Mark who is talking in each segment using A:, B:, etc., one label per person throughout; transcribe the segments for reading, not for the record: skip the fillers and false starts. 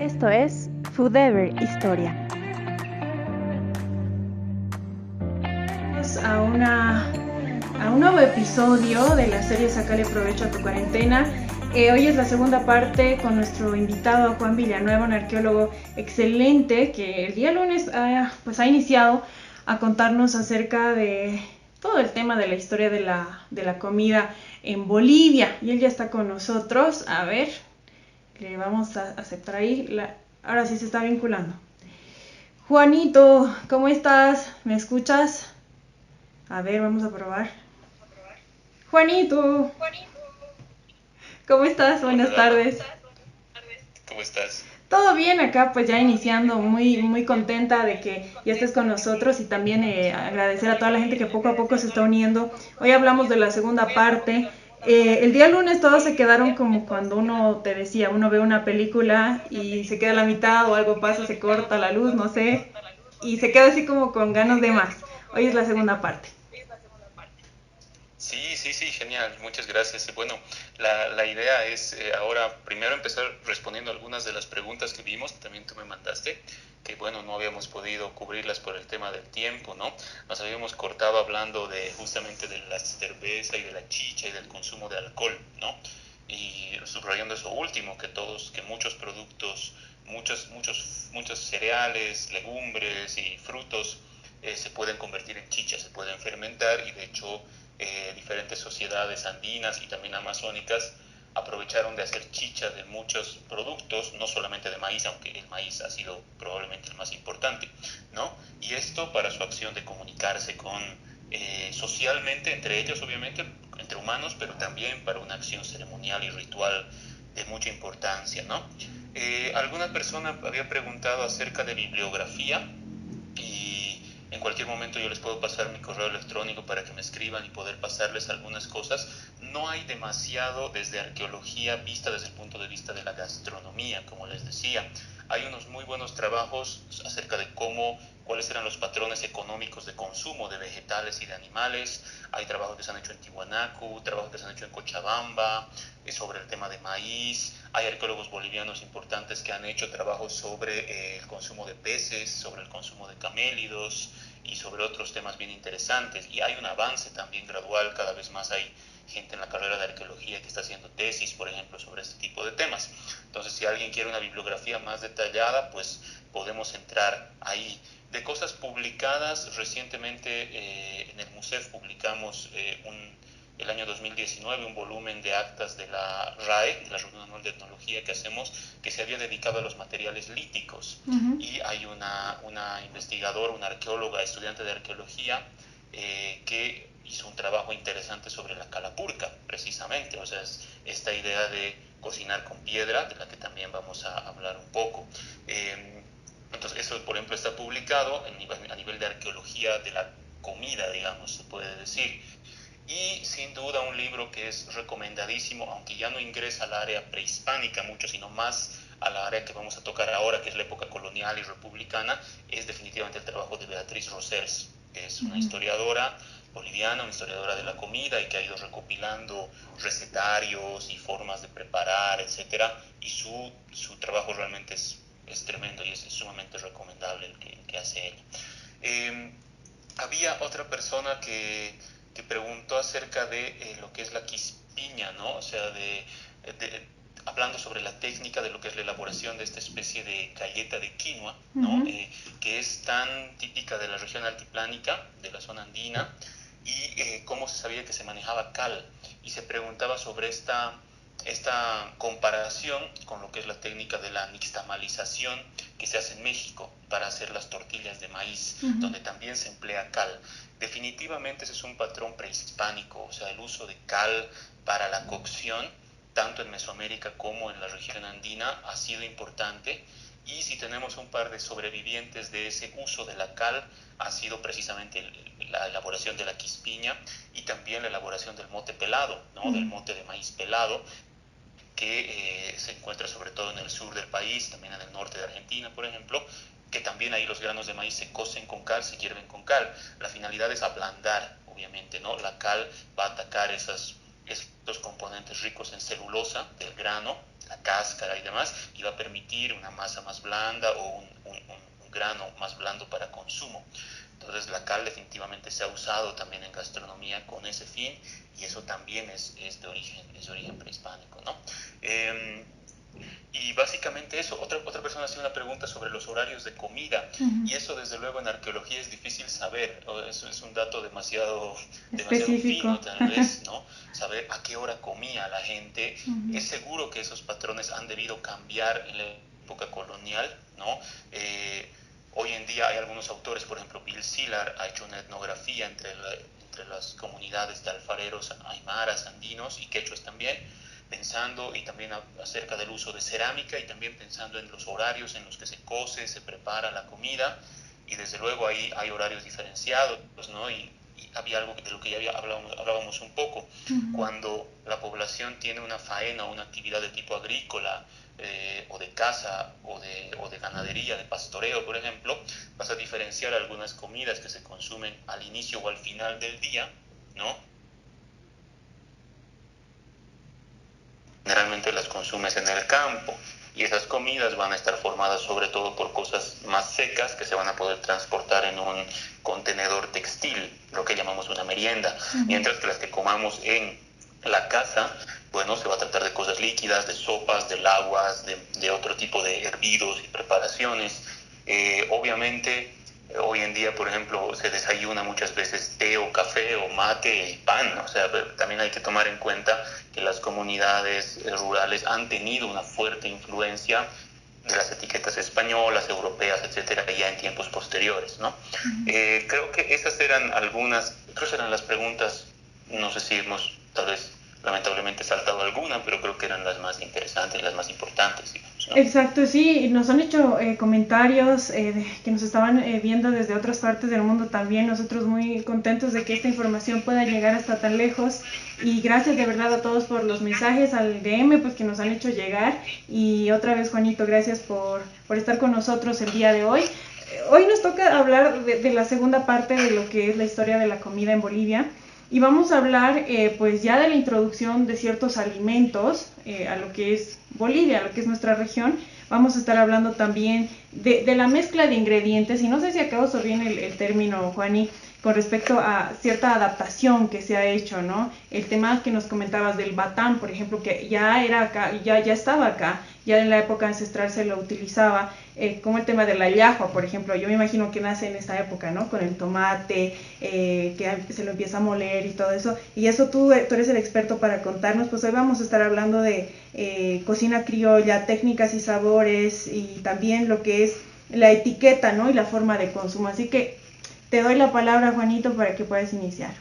A: Esto es Foodever Historia. A un nuevo episodio de la serie Sácale Provecho a tu Cuarentena. Hoy es la segunda parte con nuestro invitado Juan Villanueva, un arqueólogo excelente que el día lunes ha iniciado a contarnos acerca de todo el tema de la historia de la comida en Bolivia. Y él ya está con nosotros. A ver, le vamos a aceptar ahí. Ahora sí se está vinculando. Juanito, ¿cómo estás? ¿Me escuchas? A ver, vamos a probar. Juanito, ¿cómo estás? Buenas tardes.
B: ¿Cómo estás?
A: Todo bien acá, pues ya iniciando, muy contenta de que ya estés con nosotros y también agradecer a toda la gente que poco a poco se está uniendo. Hoy hablamos de la segunda parte. El día lunes todos se quedaron como cuando uno te decía, uno ve una película y se queda a la mitad o algo pasa, se corta la luz, no sé, y se queda así como con ganas de más. Hoy es la segunda parte.
B: Sí, genial, muchas gracias. Bueno, la idea es ahora primero empezar respondiendo algunas de las preguntas que vimos, que también tú me mandaste, que bueno, no habíamos podido cubrirlas por el tema del tiempo, ¿no? Nos habíamos cortado hablando de justamente de la cerveza y de la chicha y del consumo de alcohol, ¿no? Y subrayando eso último, que muchos productos, muchos cereales, legumbres y frutos se pueden convertir en chicha, se pueden fermentar y de hecho diferentes sociedades andinas y también amazónicas aprovecharon de hacer chicha de muchos productos, no solamente de maíz, aunque el maíz ha sido probablemente el más importante, ¿no? Y esto para su acción de comunicarse con socialmente, entre ellos obviamente, entre humanos, pero también para una acción ceremonial y ritual de mucha importancia, ¿no? Alguna persona había preguntado acerca de bibliografía y en cualquier momento yo les puedo pasar mi correo electrónico para que me escriban y poder pasarles algunas cosas. No hay demasiado desde arqueología vista desde el punto de vista de la gastronomía, como les decía. Hay unos muy buenos trabajos acerca de cuáles eran los patrones económicos de consumo de vegetales y de animales. Hay trabajos que se han hecho en Tiwanaku, trabajos que se han hecho en Cochabamba, sobre el tema de maíz. Hay arqueólogos bolivianos importantes que han hecho trabajos sobre el consumo de peces, sobre el consumo de camélidos y sobre otros temas bien interesantes. Y hay un avance también gradual, cada vez más hay gente en la carrera de arqueología que está haciendo tesis, por ejemplo, sobre este tipo de temas. Entonces, si alguien quiere una bibliografía más detallada, pues podemos entrar ahí. De cosas publicadas, recientemente en el MUSEF publicamos el año 2019 un volumen de actas de la RAE, de la Reunión Anual de Etnología que hacemos, que se había dedicado a los materiales líticos. Y hay una investigadora, una arqueóloga, estudiante de arqueología, que hizo un trabajo interesante sobre la calapurca, precisamente. O sea, es esta idea de cocinar con piedra, de la que también vamos a hablar un poco. Entonces, eso, por ejemplo, está publicado a nivel de arqueología de la comida, digamos, se puede decir. Y sin duda un libro que es recomendadísimo, aunque ya no ingresa al área prehispánica mucho, sino más a la área que vamos a tocar ahora, que es la época colonial y republicana, es definitivamente el trabajo de Beatriz Rosers, que es una historiadora boliviana, una historiadora de la comida y que ha ido recopilando recetarios y formas de preparar, etcétera, y su trabajo realmente es tremendo y es sumamente recomendable el que hace él. Eh, Había otra persona que preguntó acerca de lo que es la quispiña, ¿no? O sea, hablando sobre la técnica de lo que es la elaboración de esta especie de galleta de quinoa, ¿no? Que es tan típica de la región altiplánica, de la zona andina, y cómo se sabía que se manejaba cal. Y se preguntaba sobre esta comparación con lo que es la técnica de la nixtamalización que se hace en México para hacer las tortillas de maíz, donde también se emplea cal. Definitivamente ese es un patrón prehispánico, o sea, el uso de cal para la cocción, tanto en Mesoamérica como en la región andina, ha sido importante. Y si tenemos un par de sobrevivientes de ese uso de la cal, ha sido precisamente la elaboración de la quispiña y también la elaboración del mote pelado, ¿no? Del mote de maíz pelado, que se encuentra sobre todo en el sur del país, también en el norte de Argentina, por ejemplo, que también ahí los granos de maíz se cocen con cal, se hierven con cal. La finalidad es ablandar, obviamente, ¿no? La cal va a atacar estos componentes ricos en celulosa del grano la cáscara y demás, y va a permitir una masa más blanda o un grano más blando para consumo. Entonces la cal definitivamente se ha usado también en gastronomía con ese fin, y eso también es de origen prehispánico, ¿no? Y básicamente eso. Otra persona hacía una pregunta sobre los horarios de comida, y eso desde luego en arqueología es difícil saber. Eso es un dato demasiado fino tal vez, ¿no? Saber a qué hora comía la gente. Es seguro que esos patrones han debido cambiar en la época colonial, ¿no? Hoy en día hay algunos autores, por ejemplo Bill Sillard ha hecho una etnografía entre las comunidades de alfareros aymaras, andinos y quechuas también, pensando y también acerca del uso de cerámica, y también pensando en los horarios en los que se cose, se prepara la comida, y desde luego ahí hay horarios diferenciados, ¿no? Y había algo de lo que ya hablábamos un poco. Cuando la población tiene una faena o una actividad de tipo agrícola, o de caza o de ganadería, de pastoreo, por ejemplo, vas a diferenciar algunas comidas que se consumen al inicio o al final del día, ¿no? Generalmente las consumes en el campo, y esas comidas van a estar formadas sobre todo por cosas más secas que se van a poder transportar en un contenedor textil, lo que llamamos una merienda, mientras que las que comamos en la casa, bueno, se va a tratar de cosas líquidas, de sopas, de laguas, de otro tipo de hervidos y preparaciones. Obviamente, hoy en día, por ejemplo, se desayuna muchas veces té o café o mate y pan. O sea, también hay que tomar en cuenta que las comunidades rurales han tenido una fuerte influencia de las etiquetas españolas, europeas, etcétera, ya en tiempos posteriores, ¿no? Creo que esas eran las preguntas. No sé si hemos, tal vez, lamentablemente saltado alguna, pero creo que eran las más interesantes, las más importantes, digamos, ¿no?
A: Exacto, sí, nos han hecho comentarios que nos estaban viendo desde otras partes del mundo también. Nosotros muy contentos de que esta información pueda llegar hasta tan lejos, y gracias de verdad a todos por los mensajes al DM pues que nos han hecho llegar. Y otra vez, Juanito, gracias por estar con nosotros el día de hoy. Hoy nos toca hablar de la segunda parte de lo que es la historia de la comida en Bolivia. Y vamos a hablar pues ya de la introducción de ciertos alimentos a lo que es Bolivia, a lo que es nuestra región. Vamos a estar hablando también de la mezcla de ingredientes, y no sé si acabo de bien el término, Juani, con respecto a cierta adaptación que se ha hecho, ¿no? El tema que nos comentabas del batán, por ejemplo, que ya era acá, ya estaba acá, ya en la época ancestral se lo utilizaba, como el tema de la llajua, por ejemplo. Yo me imagino que nace en esta época, ¿no? Con el tomate, que se lo empieza a moler y todo eso. Y eso tú eres el experto para contarnos. Pues hoy vamos a estar hablando de cocina criolla, técnicas y sabores, y también lo que es la etiqueta, ¿no? Y la forma de consumo. Así que te doy la palabra, Juanito, para que puedas iniciar.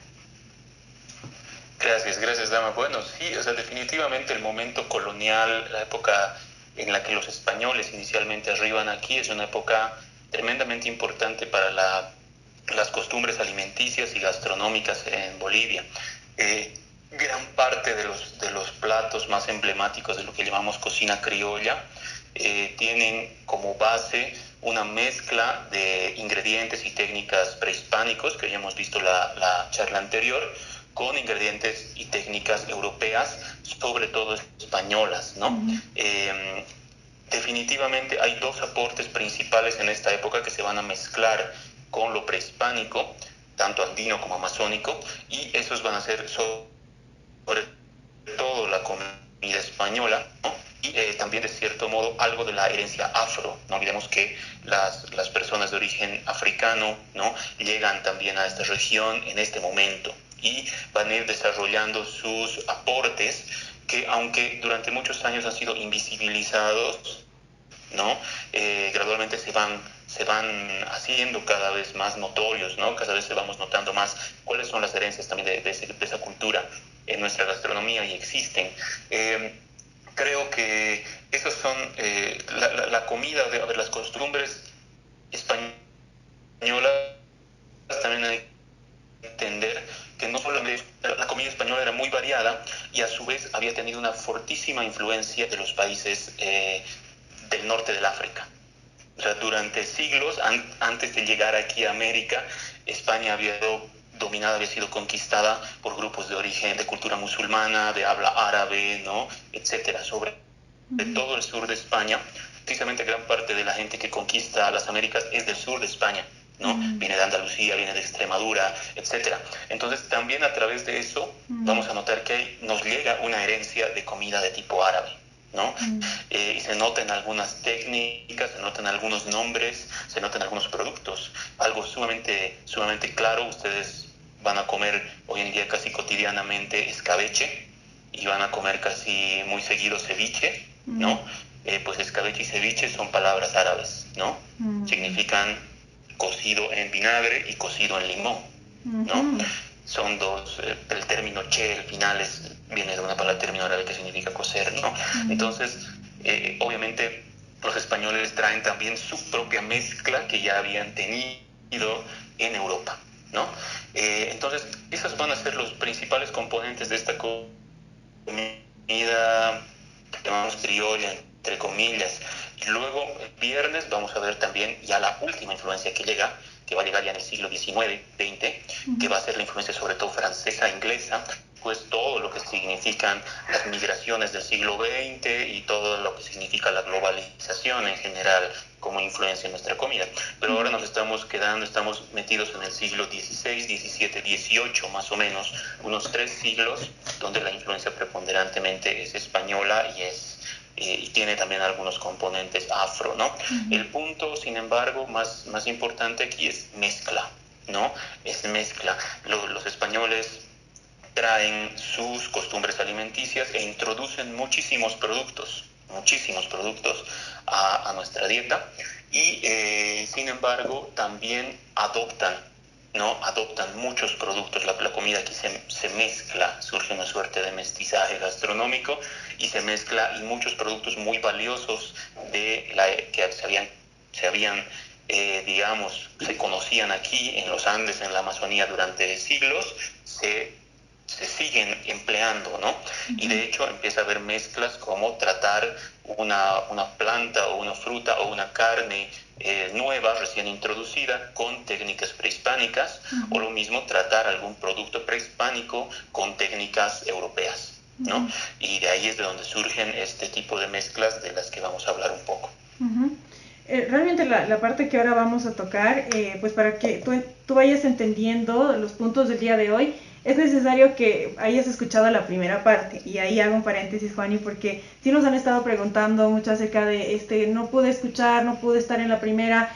B: Gracias, Dama. Bueno, sí, o sea, definitivamente el momento colonial, la época en la que los españoles inicialmente arriban aquí, es una época tremendamente importante para las costumbres alimenticias y gastronómicas en Bolivia. Gran parte de los platos más emblemáticos de lo que llamamos cocina criolla tienen como base una mezcla de ingredientes y técnicas prehispánicos, que ya hemos visto la charla anterior, con ingredientes y técnicas europeas, sobre todo españolas, ¿no? Definitivamente hay dos aportes principales en esta época que se van a mezclar con lo prehispánico, tanto andino como amazónico, y esos van a ser sobre todo la comida española, ¿no? Y también, de cierto modo, algo de la herencia afro. No olvidemos que las personas de origen africano, ¿no?, llegan también a esta región en este momento, y van a ir desarrollando sus aportes que, aunque durante muchos años han sido invisibilizados, ¿no?, gradualmente se van haciendo cada vez más notorios, ¿no? Cada vez se vamos notando más cuáles son las herencias también de esa cultura en nuestra gastronomía, y existen. Creo que esas son la comida, las costumbres españolas. También hay que entender que no solamente la comida española era muy variada, y a su vez había tenido una fortísima influencia de los países del norte del África. O sea, durante siglos, antes de llegar aquí a América, España había sido conquistada por grupos de origen, de cultura musulmana, de habla árabe, ¿no?, etcétera, sobre todo el sur de España. Precisamente gran parte de la gente que conquista las Américas es del sur de España, ¿no? Viene de Andalucía, viene de Extremadura, etcétera. Entonces también a través de eso vamos a notar que nos llega una herencia de comida de tipo árabe, ¿no? Y se notan algunas técnicas, se notan algunos nombres, se notan algunos productos. Algo sumamente claro, ustedes van a comer hoy en día casi cotidianamente escabeche y van a comer casi muy seguido ceviche, ¿no? Pues escabeche y ceviche son palabras árabes, ¿no? Significan cocido en vinagre y cocido en limón, ¿no? Son dos, el término che, al final viene de una palabra término árabe que significa cocer, ¿no? Entonces, obviamente, los españoles traen también su propia mezcla que ya habían tenido en Europa, ¿no? Entonces, esos van a ser los principales componentes de esta comida que llamamos criolla, entre comillas. Y luego, el viernes, vamos a ver también ya la última influencia que llega, que va a llegar ya en el siglo XIX, XX, que va a ser la influencia sobre todo francesa, inglesa, pues todo lo que significan las migraciones del siglo XX y todo lo que significa la globalización en general como influencia en nuestra comida. Pero ahora nos estamos metidos en el siglo XVI, XVII, XVIII más o menos, unos 3 siglos donde la influencia preponderantemente es española y tiene también algunos componentes afro, ¿no? El punto, sin embargo, más importante aquí es mezcla, ¿no? Es mezcla. Los españoles traen sus costumbres alimenticias e introducen muchísimos productos a nuestra dieta y sin embargo también adoptan muchos productos. La comida aquí se mezcla, surge una suerte de mestizaje gastronómico y se mezcla, y muchos productos muy valiosos que se conocían aquí en los Andes, en la Amazonía durante siglos, se siguen empleando, ¿no? Y de hecho empieza a haber mezclas como tratar una planta o una fruta o una carne nueva, recién introducida, con técnicas prehispánicas, o lo mismo tratar algún producto prehispánico con técnicas europeas, ¿no? Y de ahí es de donde surgen este tipo de mezclas de las que vamos a hablar un poco.
A: Realmente la parte que ahora vamos a tocar, pues para que tú vayas entendiendo los puntos del día de hoy, es necesario que hayas escuchado la primera parte. Y ahí hago un paréntesis, Juani, porque sí nos han estado preguntando mucho acerca de no pude escuchar, no pude estar en la primera.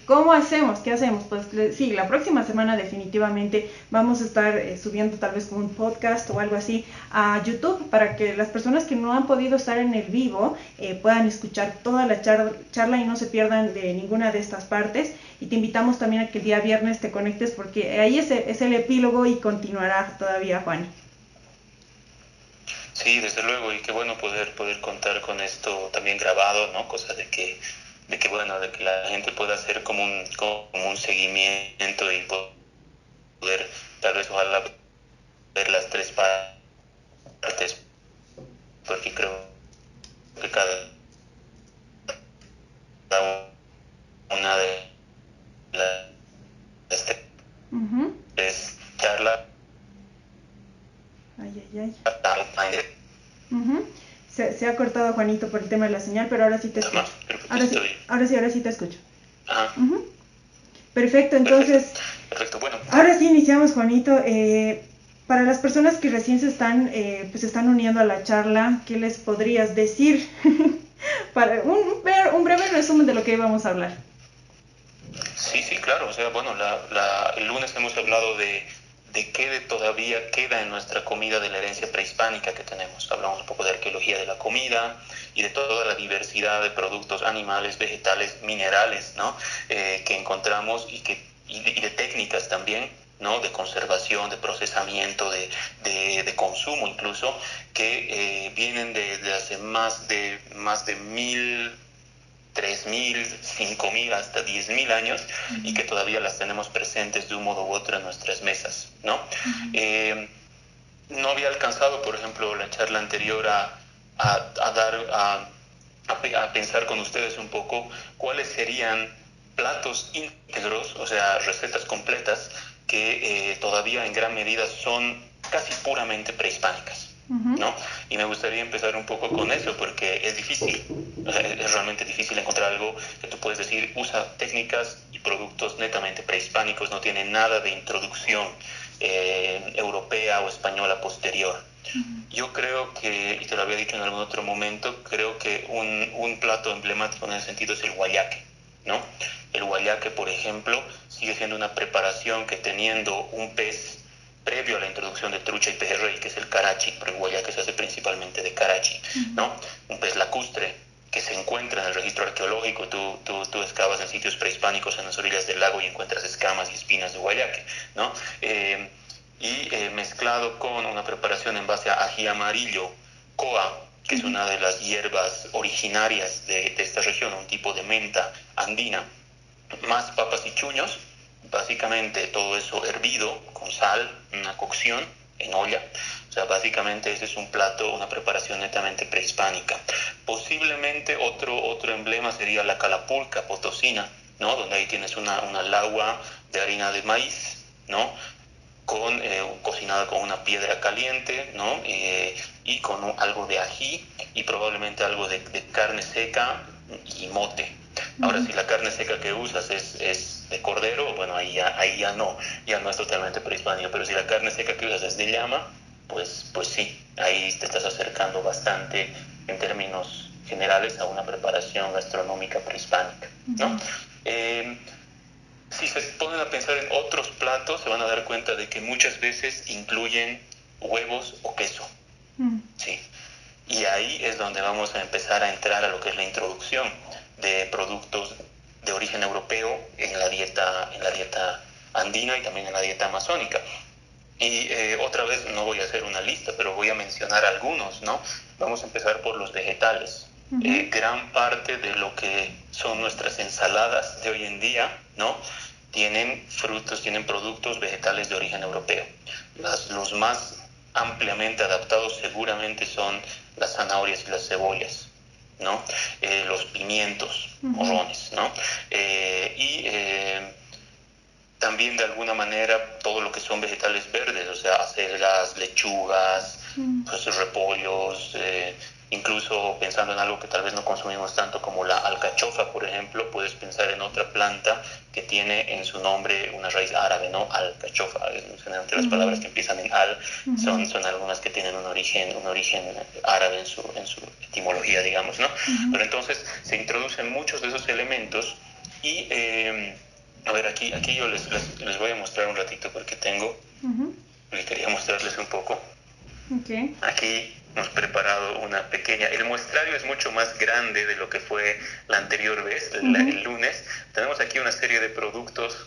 A: ¿Cómo hacemos? ¿Qué hacemos? Pues sí, la próxima semana definitivamente vamos a estar subiendo tal vez como un podcast o algo así a YouTube para que las personas que no han podido estar en el vivo puedan escuchar toda la charla y no se pierdan de ninguna de estas partes. Y te invitamos también a que el día viernes te conectes porque ahí es el epílogo y continuará todavía, Juan.
B: Sí, desde luego, y qué bueno poder contar con esto también grabado, ¿no? Cosa de que la gente pueda hacer como un seguimiento y poder tal vez ojalá ver las 3 partes, porque creo que cada una de las 3 charlas
A: se ha cortado, Juanito, por el tema de la señal, pero ahora sí te escucho. Ahora sí te escucho. Perfecto, entonces.
B: Perfecto, bueno.
A: Ahora sí iniciamos, Juanito. Para las personas que recién se están uniendo a la charla, ¿qué les podrías decir? Para un breve resumen de lo que íbamos a hablar.
B: Sí, claro. O sea, bueno, el lunes hemos hablado de qué todavía queda en nuestra comida de la herencia prehispánica que tenemos. Hablamos un poco de arqueología de la comida y de toda la diversidad de productos animales, vegetales, minerales, ¿no? Que encontramos y de técnicas también, ¿no? De conservación, de procesamiento, de consumo incluso, que vienen de hace más de 1000, 3000, 5000, hasta 10.000 años, y que todavía las tenemos presentes de un modo u otro en nuestras mesas, ¿no? No había alcanzado, por ejemplo, la charla anterior a pensar con ustedes un poco cuáles serían platos íntegros, o sea, recetas completas que todavía en gran medida son casi puramente prehispánicas, ¿no? Y me gustaría empezar un poco con eso, porque es difícil, o sea, es realmente difícil encontrar algo que tú puedes decir, usa técnicas y productos netamente prehispánicos, no tiene nada de introducción europea o española posterior. Yo creo que, y te lo había dicho en algún otro momento, creo que un plato emblemático en ese sentido es el guayaque, ¿no? El guayaque, por ejemplo, sigue siendo una preparación que teniendo un pez previo a la introducción de trucha y pejerrey, que es el carachi, pero el guayaque se hace principalmente de carachi, ¿no? Un pez lacustre que se encuentra en el registro arqueológico, tú excavas en sitios prehispánicos en las orillas del lago y encuentras escamas y espinas de guayaque, ¿no? Mezclado con una preparación en base a ají amarillo, coa, que es una de las hierbas originarias de esta región, un tipo de menta andina, más papas y chuños, básicamente todo eso hervido con sal, una cocción en olla. O sea, básicamente ese es un plato, una preparación netamente prehispánica. Posiblemente otro emblema sería la calapulca potosina, ¿no? Donde ahí tienes una lagua de harina de maíz, ¿no? Cocinada con una piedra caliente, ¿no? Y con algo de ají y probablemente algo de carne seca y mote. Ahora, si la carne seca que usas es de cordero, bueno, ahí ya no es totalmente prehispánica, pero si la carne seca que usas es de llama, pues sí, ahí te estás acercando bastante en términos generales a una preparación gastronómica prehispánica, ¿no? Si se ponen a pensar en otros platos, se van a dar cuenta de que muchas veces incluyen huevos o queso. Sí. Y ahí es donde vamos a empezar a entrar a lo que es la introducción de productos de origen europeo en la dieta andina y también en la dieta amazónica. Y otra vez no voy a hacer una lista, pero voy a mencionar algunos, ¿no? Vamos a empezar por los vegetales. Gran parte de lo que son nuestras ensaladas de hoy en día, ¿no? Tienen frutos, tienen productos vegetales de origen europeo. Los más ampliamente adaptados seguramente son las zanahorias y las cebollas, ¿no? Los pimientos, morrones, ¿no? También de alguna manera todo lo que son vegetales verdes, o sea, acelgas, lechugas, pues, repollos, incluso pensando en algo que tal vez no consumimos tanto como la alcachofa, por ejemplo, puedes pensar en otra planta que tiene en su nombre una raíz árabe, ¿no? Alcachofa, generalmente las palabras que empiezan en al son algunas que tienen un origen árabe en su etimología, digamos, ¿no? Pero entonces se introducen muchos de esos elementos y... a ver, aquí yo les voy a mostrar un ratito porque quería mostrarles un poco.
A: Okay.
B: Aquí hemos preparado una pequeña... El muestrario es mucho más grande de lo que fue la anterior vez, el lunes. Tenemos aquí una serie de productos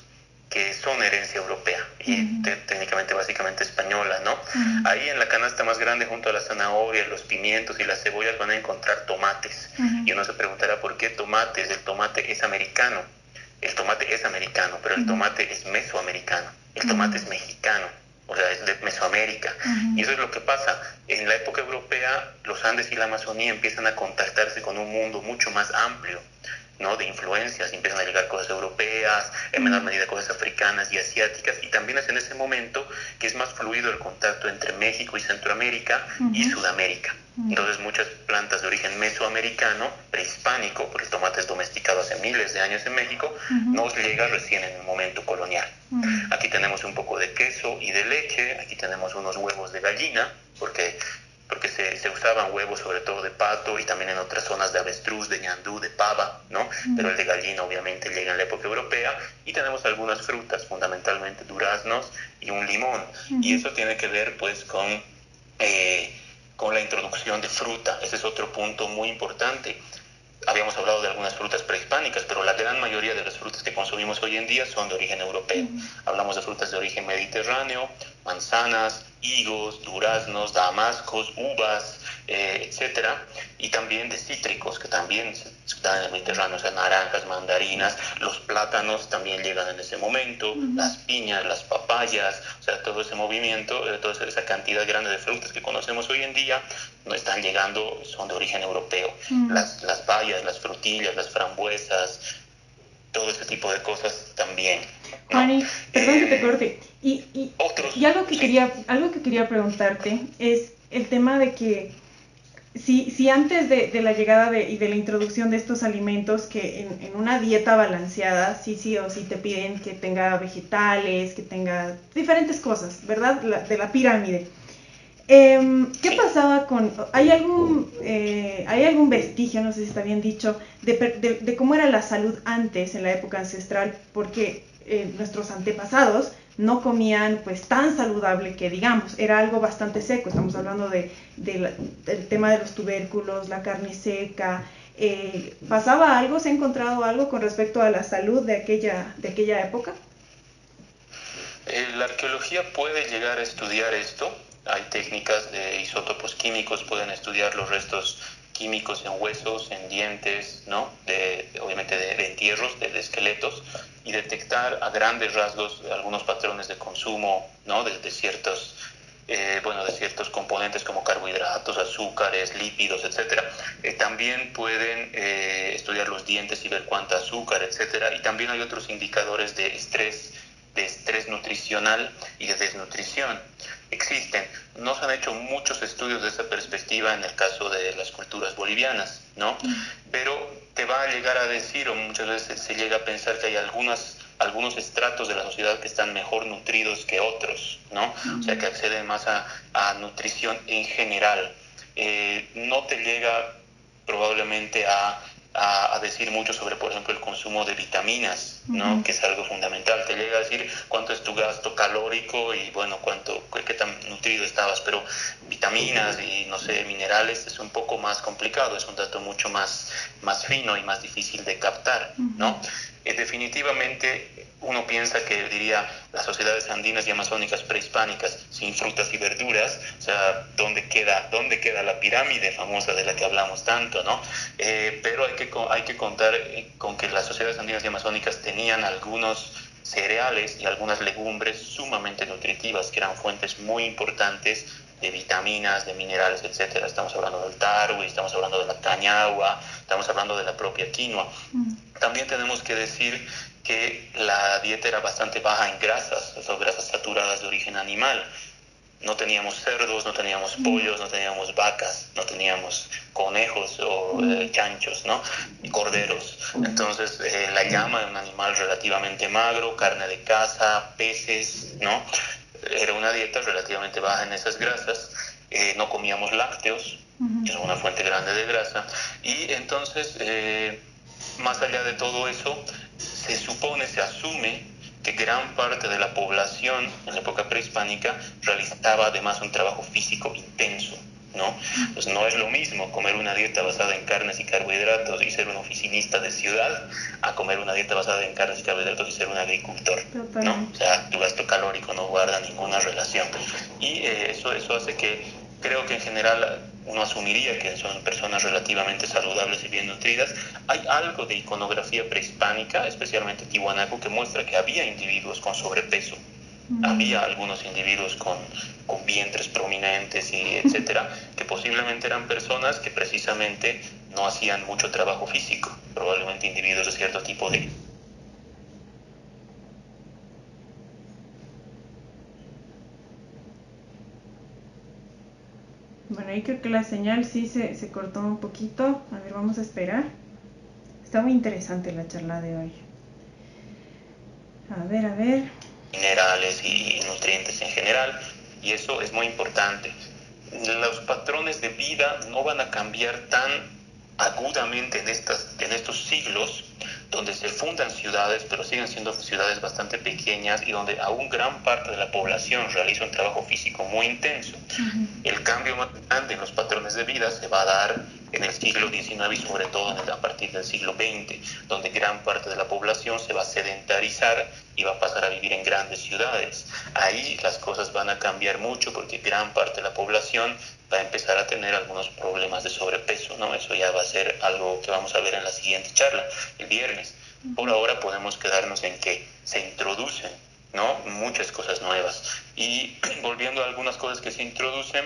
B: que son herencia europea y técnicamente básicamente española, ¿no? Ahí en la canasta más grande junto a la zanahoria, los pimientos y las cebollas van a encontrar tomates. Y uno se preguntará por qué tomates. El tomate es americano. El tomate es americano, pero el tomate es mesoamericano. El tomate es mexicano, o sea, es de Mesoamérica. Y eso es lo que pasa. En la época europea, los Andes y la Amazonía empiezan a contactarse con un mundo mucho más amplio, ¿no? De influencias, empiezan a llegar cosas europeas, en menor medida cosas africanas y asiáticas, y también es en ese momento que es más fluido el contacto entre México y Centroamérica y Sudamérica. Entonces muchas plantas de origen mesoamericano, prehispánico, porque el tomate es domesticado hace miles de años en México, nos llega recién en el momento colonial. Aquí tenemos un poco de queso y de leche, aquí tenemos unos huevos de gallina, porque se usaban huevos sobre todo de pato y también en otras zonas de avestruz, de ñandú, de pava, ¿no? Pero el de gallina obviamente llega en la época europea. Y tenemos algunas frutas, fundamentalmente duraznos y un limón. Y eso tiene que ver pues con la introducción de fruta. Ese es otro punto muy importante. Habíamos hablado de algunas frutas prehispánicas, pero la gran mayoría de las frutas que consumimos hoy en día son de origen europeo. Hablamos de frutas de origen mediterráneo, manzanas, higos, duraznos, damascos, uvas, etcétera, y también de cítricos que también se dan en el Mediterráneo, o sea, naranjas, mandarinas, los plátanos también llegan en ese momento, las piñas, las papayas, o sea, todo ese movimiento, toda esa cantidad grande de frutas que conocemos hoy en día no están llegando, son de origen europeo. Las bayas, las frutillas, las frambuesas, todo ese tipo de cosas también. ¿no?
A: Juani, perdón que te corte.
B: Otros,
A: Y algo que
B: sí.
A: quería preguntarte es el tema de que si antes de la llegada y de la introducción de estos alimentos, que en una dieta balanceada, sí o sí te piden que tenga vegetales, que tenga diferentes cosas, ¿verdad? De la pirámide. ¿Qué pasaba con... hay algún vestigio, no sé si está bien dicho, de cómo era la salud antes, en la época ancestral? Porque nuestros antepasados no comían pues tan saludable que digamos, era algo bastante seco. Estamos hablando del tema de los tubérculos, la carne seca. ¿Pasaba algo? ¿Se ha encontrado algo con respecto a la salud de aquella época?
B: La arqueología puede llegar a estudiar esto. Hay técnicas de isótopos químicos, pueden estudiar los restos químicos en huesos, en dientes, ¿no? Obviamente de entierros, de esqueletos, y detectar a grandes rasgos algunos patrones de consumo, ¿no? De ciertos de ciertos componentes como carbohidratos, azúcares, lípidos, etcétera. También pueden estudiar los dientes y ver cuánta azúcar, etcétera. Y también hay otros indicadores de estrés nutricional y de desnutrición. Existen. No se han hecho muchos estudios de esa perspectiva en el caso de las culturas bolivianas, ¿no? Pero te va a llegar a decir, o muchas veces se llega a pensar, que hay algunos estratos de la sociedad que están mejor nutridos que otros, ¿no? O sea, que acceden más a nutrición en general. No te llega probablemente a decir mucho sobre, por ejemplo, el consumo de vitaminas, ¿no? Que es algo fundamental. Te llega a decir cuánto es tu gasto calórico y, bueno, qué tan nutrido estabas, pero vitaminas y, no sé, minerales es un poco más complicado, es un dato mucho más fino y más difícil de captar, ¿no? Definitivamente uno piensa que, diría, las sociedades andinas y amazónicas prehispánicas sin frutas y verduras, o sea, ¿dónde queda la pirámide famosa de la que hablamos tanto, ¿no? Pero hay que contar con que las sociedades andinas y amazónicas tenían algunos cereales y algunas legumbres sumamente nutritivas, que eran fuentes muy importantes de vitaminas, de minerales, etcétera. Estamos hablando del tarwi, estamos hablando de la cañagua, estamos hablando de la propia quinoa. También tenemos que decir que la dieta era bastante baja en grasas, o sea, grasas saturadas de origen animal. No teníamos cerdos, no teníamos pollos, no teníamos vacas, no teníamos conejos o chanchos, ¿no? Y corderos. Entonces, la llama era un animal relativamente magro, carne de caza, peces, ¿no? Era una dieta relativamente baja en esas grasas. No comíamos lácteos, que es una fuente grande de grasa. Y entonces, más allá de todo eso, se asume que gran parte de la población en la época prehispánica realizaba además un trabajo físico intenso, ¿no? Pues no es lo mismo comer una dieta basada en carnes y carbohidratos y ser un oficinista de ciudad a comer una dieta basada en carnes y carbohidratos y ser un agricultor, ¿no? O sea, tu gasto calórico no guarda ninguna relación. Y eso hace que, creo que en general uno asumiría que son personas relativamente saludables y bien nutridas. Hay algo de iconografía prehispánica, especialmente tiwanaku, que muestra que había individuos con sobrepeso. Había algunos individuos con vientres prominentes y etcétera, que posiblemente eran personas que precisamente no hacían mucho trabajo físico, probablemente individuos de cierto tipo de...
A: Bueno, ahí creo que la señal sí se cortó un poquito. A ver, vamos a esperar. Está muy interesante la charla de hoy. A ver.
B: Minerales y nutrientes en general, y eso es muy importante. Los patrones de vida no van a cambiar tan agudamente en estos siglos, donde se fundan ciudades, pero siguen siendo ciudades bastante pequeñas y donde aún gran parte de la población realiza un trabajo físico muy intenso. El cambio más grande en los patrones de vida se va a dar en el siglo XIX y sobre todo a partir del siglo XX, donde gran parte de la población se va a sedentarizar y va a pasar a vivir en grandes ciudades. Ahí las cosas van a cambiar mucho porque gran parte de la población va a empezar a tener algunos problemas de sobrepeso, ¿no? Eso ya va a ser algo que vamos a ver en la siguiente charla, el viernes. Por ahora podemos quedarnos en que se introducen, ¿no? Muchas cosas nuevas. Y volviendo a algunas cosas que se introducen,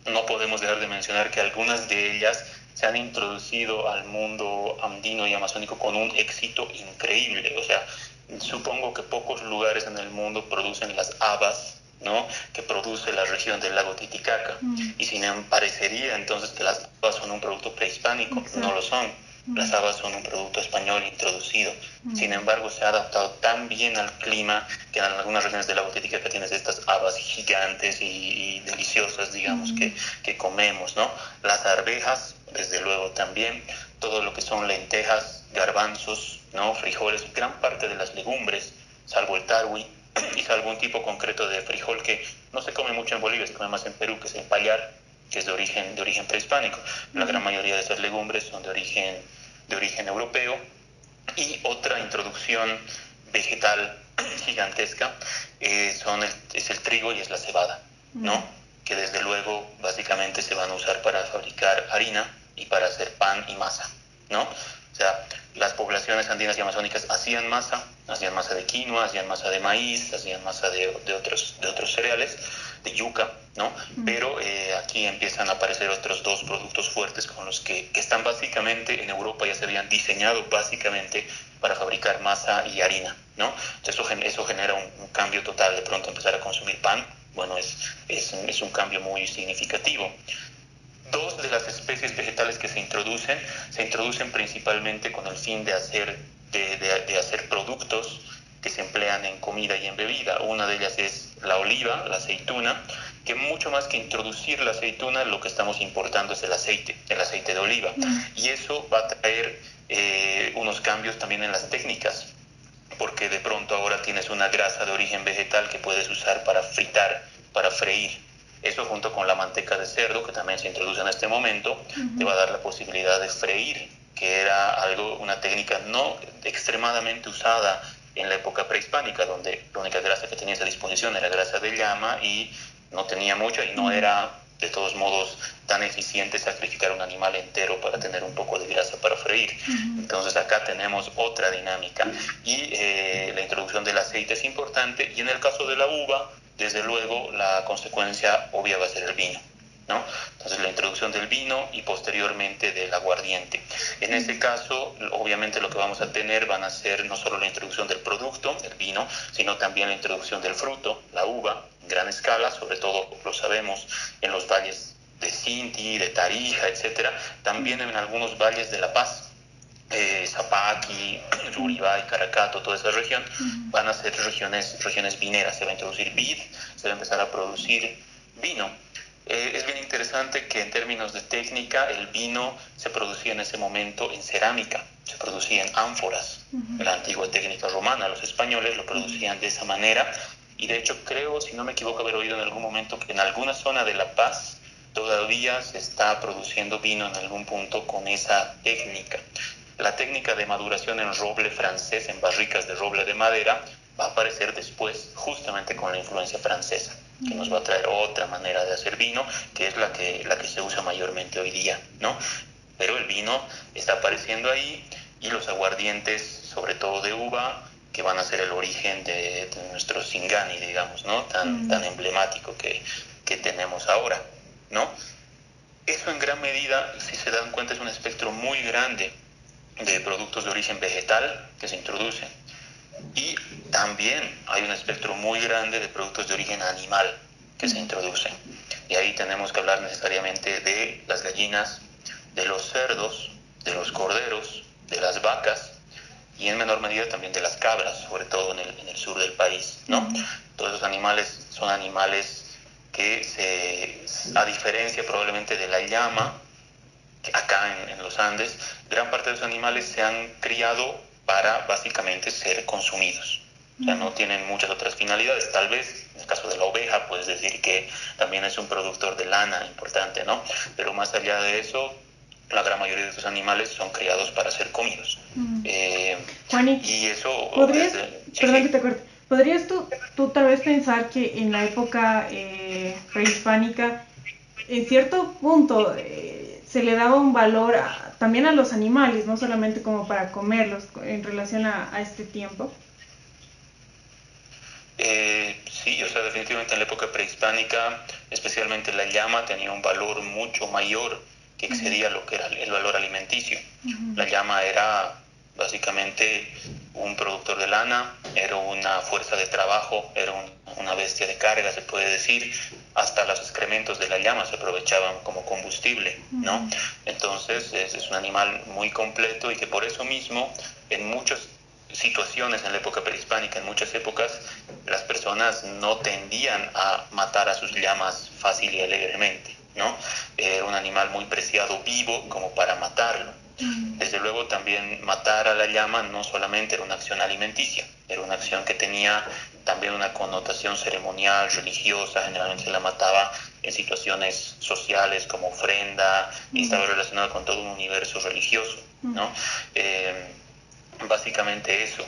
B: no podemos dejar de mencionar que algunas de ellas se han introducido al mundo andino y amazónico con un éxito increíble. O sea, supongo que pocos lugares en el mundo producen las habas, ¿no?, que produce la región del lago Titicaca. Y parecería entonces que las habas son un producto prehispánico. Exacto. No lo son. Las habas son un producto español introducido. Sin embargo, se ha adaptado tan bien al clima que en algunas regiones del lago Titicaca tienes estas habas gigantes y deliciosas, digamos, que comemos, ¿no? Las arvejas, desde luego también, todo lo que son lentejas, garbanzos, ¿no?, frijoles, gran parte de las legumbres, salvo el tarwi y salvo un tipo concreto de frijol que no se come mucho en Bolivia, se come más en Perú, que es el payar, que es de origen prehispánico. La gran mayoría de esas legumbres son de origen europeo. Y otra introducción vegetal gigantesca es el trigo y es la cebada, ¿no? Que desde luego básicamente se van a usar para fabricar harina y para hacer pan y masa, ¿no? O sea, las poblaciones andinas y amazónicas hacían masa de quinoa, hacían masa de maíz, hacían masa de otros cereales, de yuca, ¿no? Pero aquí empiezan a aparecer otros dos productos fuertes con los que están básicamente en Europa, ya se habían diseñado básicamente para fabricar masa y harina, ¿no? Entonces eso genera un cambio total. De pronto empezar a consumir pan, bueno, es un cambio muy significativo. Dos de las especies vegetales que se introducen principalmente con el fin de hacer productos que se emplean en comida y en bebida. Una de ellas es la oliva, la aceituna, que mucho más que introducir la aceituna, lo que estamos importando es el aceite de oliva. Y eso va a traer unos cambios también en las técnicas, porque de pronto ahora tienes una grasa de origen vegetal que puedes usar para fritar, para freír. Eso junto con la manteca de cerdo, que también se introduce en este momento, te va a dar la posibilidad de freír, que era una técnica no extremadamente usada en la época prehispánica, donde la única grasa que tenías a disposición era grasa de llama y no tenía mucha y no era de todos modos tan eficiente sacrificar un animal entero para tener un poco de grasa para freír. Entonces acá tenemos otra dinámica y la introducción del aceite es importante, y en el caso de la uva, desde luego la consecuencia obvia va a ser el vino, ¿no? Entonces la introducción del vino y posteriormente del aguardiente. En este caso, obviamente lo que vamos a tener van a ser no solo la introducción del producto, el vino, sino también la introducción del fruto, la uva, en gran escala, sobre todo lo sabemos en los valles de Sinti, de Tarija, etcétera, también en algunos valles de La Paz. Zapaqui, Uribay, Caracato, toda esa región, van a ser regiones vineras. Se va a introducir vid, se va a empezar a producir vino. Es bien interesante que en términos de técnica, el vino se producía en ese momento en cerámica, se producía en ánforas. La antigua técnica romana, los españoles lo producían de esa manera, y de hecho creo, si no me equivoco, haber oído en algún momento que en alguna zona de La Paz todavía se está produciendo vino en algún punto con esa técnica. La técnica de maduración en roble francés, en barricas de roble de madera, va a aparecer después, justamente con la influencia francesa, que nos va a traer otra manera de hacer vino, que es la que se usa mayormente hoy día, ¿no? Pero el vino está apareciendo ahí, y los aguardientes, sobre todo de uva, que van a ser el origen de nuestro Singani, digamos, ¿no? Tan emblemático que tenemos ahora, ¿no? Eso en gran medida, si se dan cuenta, es un espectro muy grande de productos de origen vegetal que se introducen. Y también hay un espectro muy grande de productos de origen animal que se introducen. Y ahí tenemos que hablar necesariamente de las gallinas, de los cerdos, de los corderos, de las vacas, y en menor medida también de las cabras, sobre todo en el sur del país, ¿no? Todos esos animales son animales que a diferencia probablemente de la llama, acá en los Andes, gran parte de los animales se han criado para básicamente ser consumidos. O sea, no tienen muchas otras finalidades. Tal vez, en el caso de la oveja, puedes decir que también es un productor de lana importante, ¿no? Pero más allá de eso, la gran mayoría de estos animales son criados para ser comidos.
A: Juani,
B: y eso...
A: perdón que te corte. ¿Podrías tú tal vez pensar que en la época prehispánica, en cierto punto, se le daba un valor también a los animales, no solamente como para comerlos, en relación a este tiempo?
B: Sí, o sea, definitivamente en la época prehispánica, especialmente la llama tenía un valor mucho mayor que excedía lo que era el valor alimenticio. La llama era Básicamente un productor de lana, era una fuerza de trabajo, era una bestia de carga, se puede decir. Hasta los excrementos de la llama se aprovechaban como combustible, ¿no? Entonces es un animal muy completo y que por eso mismo en muchas situaciones en la época prehispánica, en muchas épocas, las personas no tendían a matar a sus llamas fácil y alegremente, ¿no? Era un animal muy preciado vivo como para matarlo. Desde luego también matar a la llama no solamente era una acción alimenticia, era una acción que tenía también una connotación ceremonial, religiosa. Generalmente se la mataba en situaciones sociales como ofrenda, y estaba relacionada con todo un universo religioso, ¿no? Básicamente eso.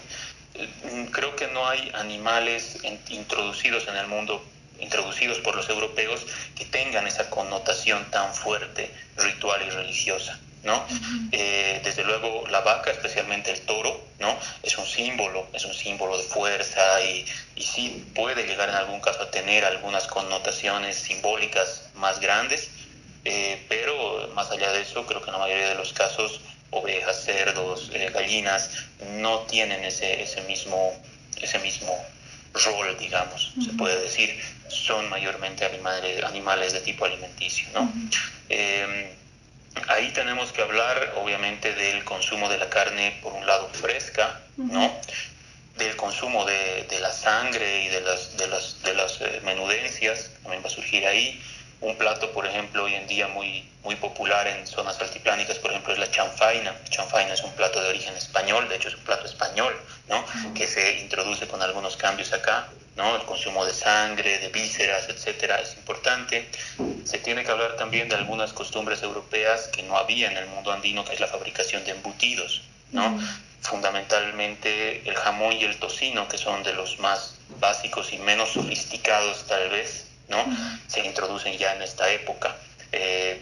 B: Creo que no hay animales introducidos en el mundo, introducidos por los europeos, que tengan esa connotación tan fuerte, ritual y religiosa, ¿no? Desde luego la vaca, especialmente el toro, ¿no? Es un símbolo de fuerza y sí puede llegar en algún caso a tener algunas connotaciones simbólicas más grandes, pero más allá de eso, creo que en la mayoría de los casos ovejas, cerdos, gallinas no tienen ese mismo rol, digamos, se puede decir. Son mayormente animales de tipo alimenticio, ¿no? Ahí tenemos que hablar, obviamente, del consumo de la carne, por un lado, fresca, ¿no? Del consumo de la sangre y de las menudencias, también va a surgir ahí. Un plato, por ejemplo, hoy en día muy popular en zonas altiplánicas, por ejemplo, es la chanfaina. Chanfaina es un plato de origen español, de hecho es un plato español, ¿no? Que se introduce con algunos cambios acá, ¿no? El consumo de sangre, de vísceras, etcétera, es importante. Se tiene que hablar también de algunas costumbres europeas que no había en el mundo andino, que es la fabricación de embutidos, ¿no? Fundamentalmente el jamón y el tocino, que son de los más básicos y menos sofisticados tal vez, ¿no? Se introducen ya en esta época.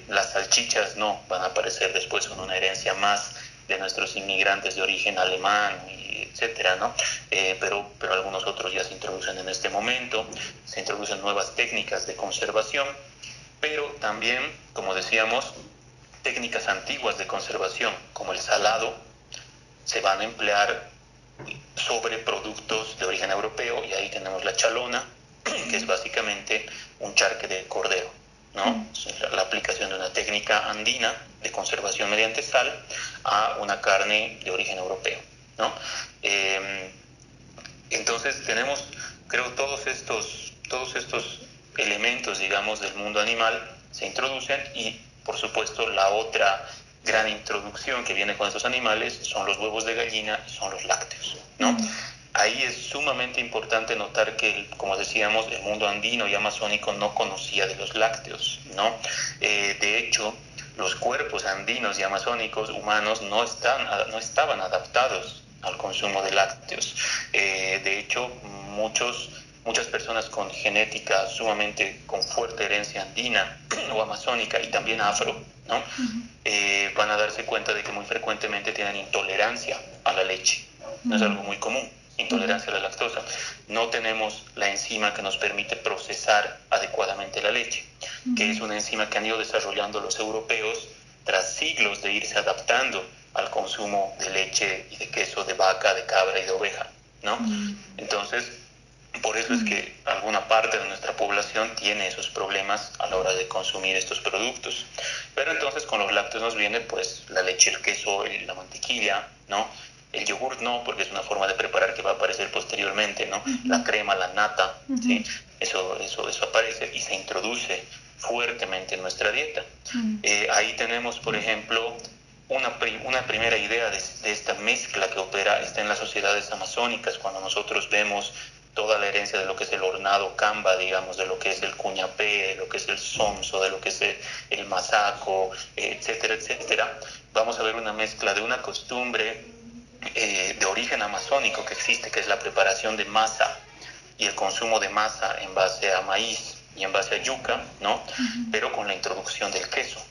B: Las salchichas no, van a aparecer después, son una herencia más de nuestros inmigrantes de origen alemán, etcétera, ¿no? Pero algunos otros ya se introducen en este momento. Se introducen nuevas técnicas de conservación, pero también, como decíamos, técnicas antiguas de conservación, como el salado, se van a emplear sobre productos de origen europeo, y ahí tenemos la chalona, que es básicamente un charque de cordero, ¿no? La aplicación de una técnica andina de conservación mediante sal a una carne de origen europeo, ¿no? Entonces tenemos, creo, todos estos elementos, digamos, del mundo animal se introducen, y por supuesto la otra gran introducción que viene con estos animales son los huevos de gallina y son los lácteos, ¿no? Ahí es sumamente importante notar que, como decíamos, el mundo andino y amazónico no conocía de los lácteos, ¿no? De hecho, los cuerpos andinos y amazónicos humanos no estaban adaptados al consumo de lácteos. De hecho, muchas personas con genética sumamente con fuerte herencia andina o amazónica y también afro, ¿no? Van a darse cuenta de que muy frecuentemente tienen intolerancia a la leche. No es algo muy común, intolerancia a la lactosa. No tenemos la enzima que nos permite procesar adecuadamente la leche, que es una enzima que han ido desarrollando los europeos tras siglos de irse adaptando al consumo de leche y de queso de vaca, de cabra y de oveja, ¿no? Entonces, por eso es que alguna parte de nuestra población tiene esos problemas a la hora de consumir estos productos. Pero entonces con los lácteos nos viene pues la leche, el queso, la mantequilla, ¿no? El yogur no, porque es una forma de preparar que va a aparecer posteriormente, ¿no? La crema, la nata, ¿sí? Eso aparece y se introduce fuertemente en nuestra dieta. Ahí tenemos, por ejemplo, una primera idea de esta mezcla que opera, está en las sociedades amazónicas, cuando nosotros vemos toda la herencia de lo que es el hornado camba, digamos, de lo que es el cuñapé, de lo que es el sonso, de lo que es el masaco, etcétera, etcétera. Vamos a ver una mezcla de una costumbre de origen amazónico que existe, que es la preparación de masa y el consumo de masa en base a maíz y en base a yuca, ¿no? Pero con la introducción del queso,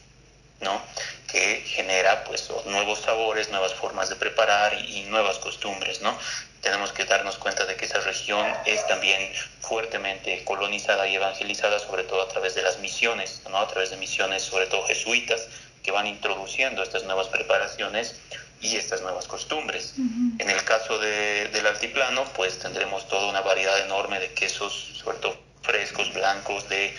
B: ¿no? Que genera pues nuevos sabores, nuevas formas de preparar y nuevas costumbres, ¿no? Tenemos que darnos cuenta de que esa región es también fuertemente colonizada y evangelizada, sobre todo a través de las misiones, ¿no? A través de misiones, sobre todo jesuitas, que van introduciendo estas nuevas preparaciones y estas nuevas costumbres.
A: Uh-huh.
B: En el caso del altiplano, pues tendremos toda una variedad enorme de quesos, sobre todo frescos, blancos, de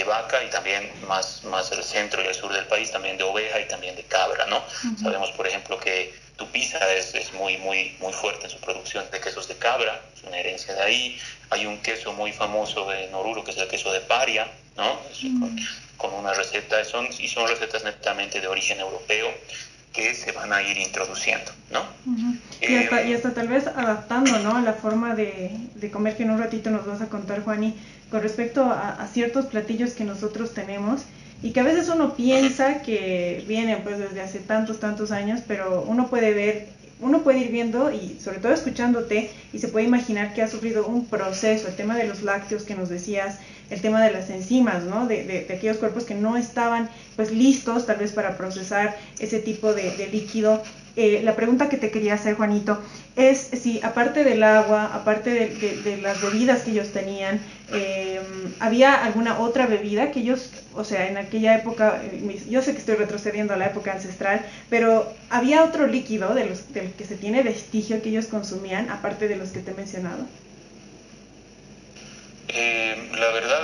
B: vaca, y también más al centro y al sur del país, también de oveja y también de cabra, ¿no? Uh-huh. Sabemos, por ejemplo, que Tupiza es muy fuerte en su producción de quesos de cabra, es una herencia de ahí. Hay un queso muy famoso en Oruro, que es el queso de Paria, ¿no? Con una receta, son recetas netamente de origen europeo que se van a ir introduciendo, ¿no?
A: Uh-huh. Y hasta tal vez adaptando, ¿no?, a la forma de comer, que en un ratito nos vas a contar, Juani, con respecto a ciertos platillos que nosotros tenemos y que a veces uno piensa que vienen pues desde hace tantos años, pero uno puede ir viendo y sobre todo escuchándote, y se puede imaginar que ha sufrido un proceso, el tema de los lácteos que nos decías, el tema de las enzimas, ¿no?, de aquellos cuerpos que no estaban pues listos tal vez para procesar ese tipo de líquido. La pregunta que te quería hacer, Juanito, es si aparte del agua, aparte de las bebidas que ellos tenían, ¿había alguna otra bebida que ellos, o sea, en aquella época, yo sé que estoy retrocediendo a la época ancestral, pero había otro líquido del que se tiene vestigio que ellos consumían, aparte de los que te he mencionado?
B: La verdad,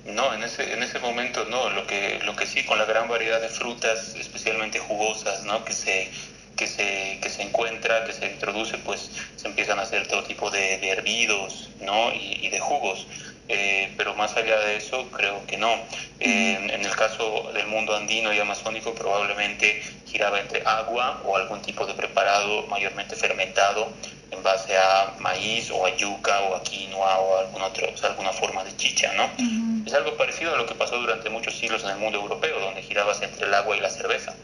B: no, en ese momento no. Lo que sí, con la gran variedad de frutas, especialmente jugosas, ¿no?, que se encuentra, que se introduce, pues se empiezan a hacer todo tipo de hervidos, ¿no?, y de jugos. Pero más allá de eso, creo que no. En el caso del mundo andino y amazónico, probablemente giraba entre agua o algún tipo de preparado mayormente fermentado en base a maíz o a yuca o a quinoa o alguna forma de chicha, ¿no? Uh-huh. Es algo parecido a lo que pasó durante muchos siglos en el mundo europeo, donde girabas entre el agua y la cerveza,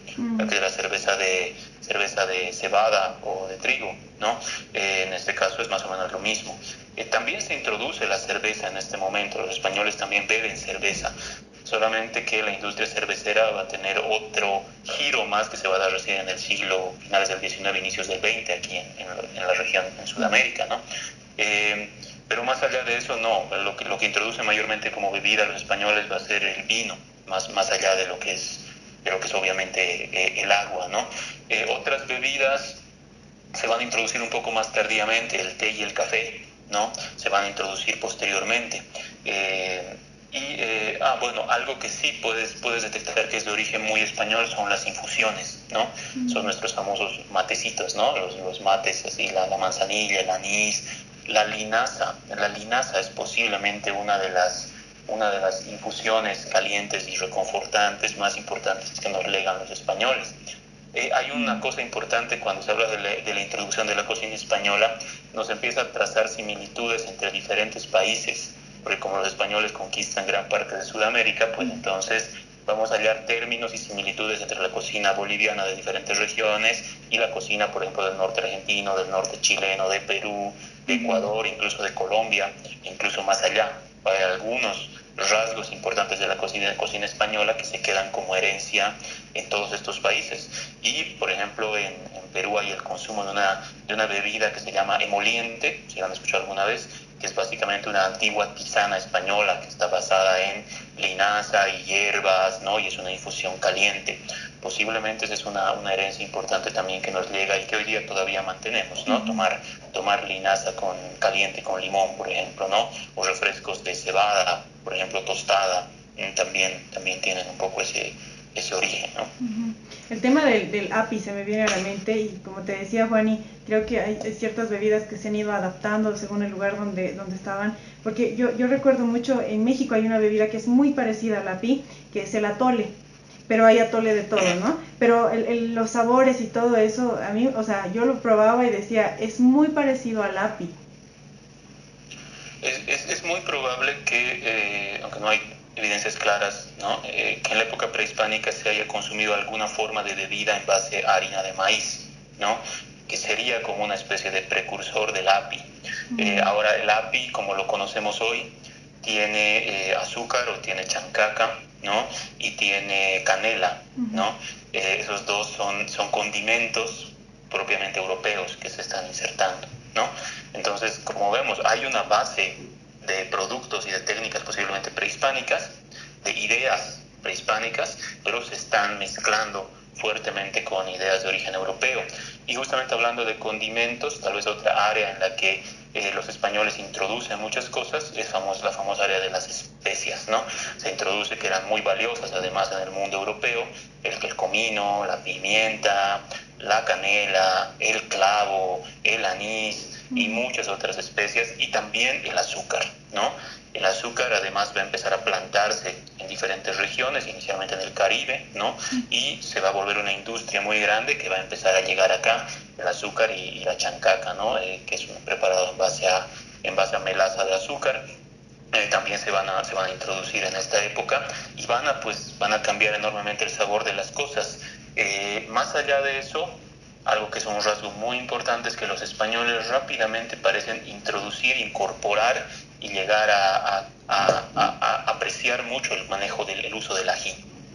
B: que era cerveza de cebada o de trigo, ¿no? En este caso es más o menos lo mismo. También se introduce la cerveza en este momento, los españoles también beben cerveza, solamente que la industria cervecera va a tener otro giro más que se va a dar recién en el siglo, finales del XIX, inicios del XX, aquí en la región, en Sudamérica, ¿no? Pero más allá de eso, no. Lo que introduce mayormente como bebida los españoles va a ser el vino, más allá de lo que es obviamente el agua, ¿no? Otras bebidas se van a introducir un poco más tardíamente, el té y el café, ¿no? Se van a introducir posteriormente. Bueno, algo que sí puedes detectar que es de origen muy español son las infusiones, ¿no? Son nuestros famosos matecitos, ¿no? Los mates, así, la manzanilla, el anís, la linaza. La linaza es posiblemente una de las infusiones calientes y reconfortantes más importantes que nos legan los españoles. Hay una cosa importante cuando se habla de la introducción de la cocina española, nos empieza a trazar similitudes entre diferentes países, porque como los españoles conquistan gran parte de Sudamérica, pues entonces vamos a hallar términos y similitudes entre la cocina boliviana de diferentes regiones y la cocina, por ejemplo, del norte argentino, del norte chileno, de Perú, de Ecuador, incluso de Colombia, incluso más allá. Hay algunos rasgos importantes de la cocina española que se quedan como herencia en todos estos países. Y, por ejemplo, en Perú hay el consumo de una bebida que se llama emoliente, si la han escuchado alguna vez, que es básicamente una antigua tisana española que está basada en linaza y hierbas, ¿no? Y es una infusión caliente. Posiblemente esa es una herencia importante también que nos llega y que hoy día todavía mantenemos, ¿no? Tomar linaza caliente con limón, por ejemplo, ¿no? O refrescos de cebada, por ejemplo, tostada, también tienen un poco ese origen, ¿no?
A: Uh-huh. El tema del api se me viene a la mente, y como te decía, Juani, creo que hay ciertas bebidas que se han ido adaptando según el lugar donde estaban, porque yo recuerdo mucho, en México hay una bebida que es muy parecida al api, que es el atole, pero hay atole de todo, ¿no? Pero los sabores y todo eso, a mí, o sea, yo lo probaba y decía, es muy parecido al api.
B: Es muy probable que, aunque no hay evidencias claras, ¿no? Que en la época prehispánica se haya consumido alguna forma de bebida en base a harina de maíz, ¿no? Que sería como una especie de precursor del api. Ahora el api, como lo conocemos hoy, tiene azúcar o tiene chancaca, ¿no? Y tiene canela, ¿no? Esos dos son condimentos propiamente europeos que se están insertando, ¿no? Entonces, como vemos, hay una base de productos y de técnicas posiblemente prehispánicas, de ideas prehispánicas, pero se están mezclando fuertemente con ideas de origen europeo. Y justamente hablando de condimentos, tal vez otra área en la que los españoles introducen muchas cosas es la famosa área de las especias, ¿no? Se introduce que eran muy valiosas además en el mundo europeo, el comino, la pimienta, la canela, el clavo, el anís y muchas otras especias, y también el azúcar, ¿no? El azúcar además va a empezar a plantarse en diferentes regiones, inicialmente en el Caribe, ¿no? Y se va a volver una industria muy grande que va a empezar a llegar acá, el azúcar y la chancaca, ¿no? Que es un preparado en base a melaza de azúcar. También se van a introducir en esta época y van a cambiar enormemente el sabor de las cosas. Más allá de eso, algo que es un rasgo muy importante es que los españoles rápidamente parecen introducir, incorporar y llegar a apreciar mucho el manejo del uso del ají,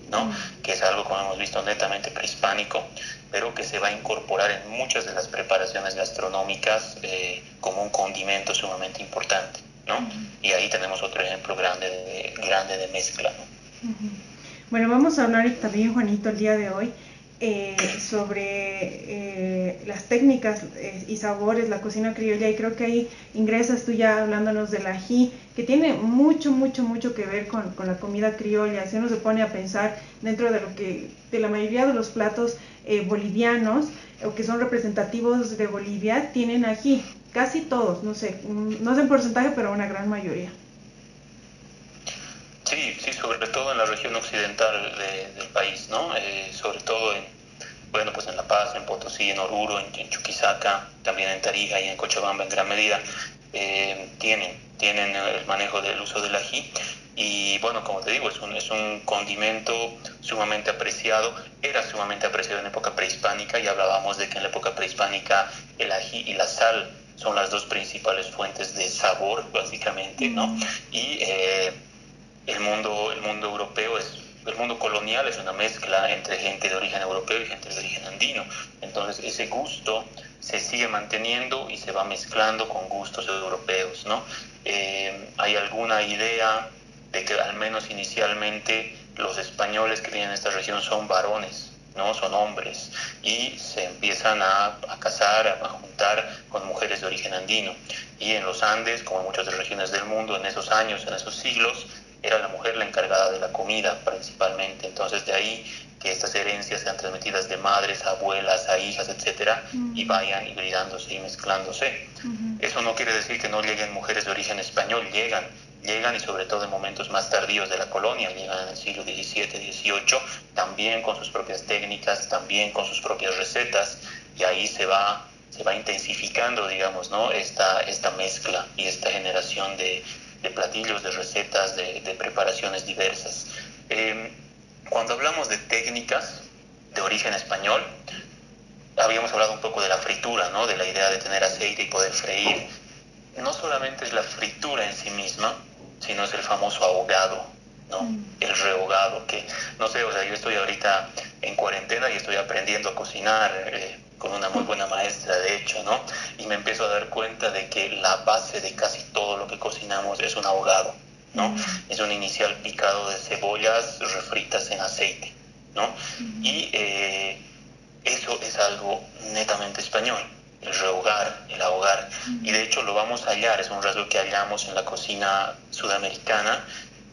B: ¿no? Que es algo, como hemos visto, netamente prehispánico, pero que se va a incorporar en muchas de las preparaciones gastronómicas como un condimento sumamente importante, ¿no? Y ahí tenemos otro ejemplo grande de mezcla, ¿no?
A: Bueno, vamos a hablar también, Juanito, el día de hoy sobre las técnicas y sabores, la cocina criolla, y creo que ahí ingresas tú ya hablándonos del ají, que tiene mucho que ver con la comida criolla. Si uno se pone a pensar dentro de la mayoría de los platos bolivianos, o que son representativos de Bolivia, tienen ají, casi todos, no sé en porcentaje, pero una gran mayoría.
B: Sí, sobre todo en la región occidental del país, ¿no? Sobre todo pues en La Paz, en Potosí, en Oruro, en Chuquisaca, también en Tarija y en Cochabamba en gran medida, tienen el manejo del uso del ají. Y bueno, como te digo, es un condimento sumamente apreciado, era sumamente apreciado en época prehispánica, y hablábamos de que en la época prehispánica el ají y la sal son las dos principales fuentes de sabor, básicamente, ¿no? Y el mundo europeo el mundo colonial es una mezcla entre gente de origen europeo y gente de origen andino. Entonces ese gusto se sigue manteniendo y se va mezclando con gustos europeos, ¿no? Hay alguna idea de que al menos inicialmente los españoles que vienen en esta región son varones, ¿no? Son hombres, y se empiezan a casar, a juntar con mujeres de origen andino. Y en los Andes, como en muchas regiones del mundo, en esos años, en esos siglos, era la mujer la encargada de la comida principalmente. Entonces de ahí que estas herencias sean transmitidas de madres a abuelas, a hijas, etcétera, y vayan hibridándose y mezclándose. Eso no quiere decir que no lleguen mujeres de origen español, llegan, y sobre todo en momentos más tardíos de la colonia, llegan en el siglo XVII, XVIII, también con sus propias técnicas, también con sus propias recetas, y ahí se va intensificando, digamos, ¿no? esta mezcla y esta generación de platillos, de recetas, de preparaciones diversas. Cuando hablamos de técnicas de origen español, habíamos hablado un poco de la fritura, ¿no? De la idea de tener aceite y poder freír. No solamente es la fritura en sí misma, sino es el famoso ahogado, ¿no? El rehogado, que no sé, o sea, yo estoy ahorita en cuarentena y estoy aprendiendo a cocinar con una muy buena maestra, de hecho, ¿no? Y me empiezo a dar cuenta de que la base de casi todo lo que cocinamos es un ahogado, ¿no? Es un inicial picado de cebollas refritas en aceite, ¿no? Y eso es algo netamente español, el rehogar, el ahogar. Y de hecho lo vamos a hallar, es un rasgo que hallamos en la cocina sudamericana,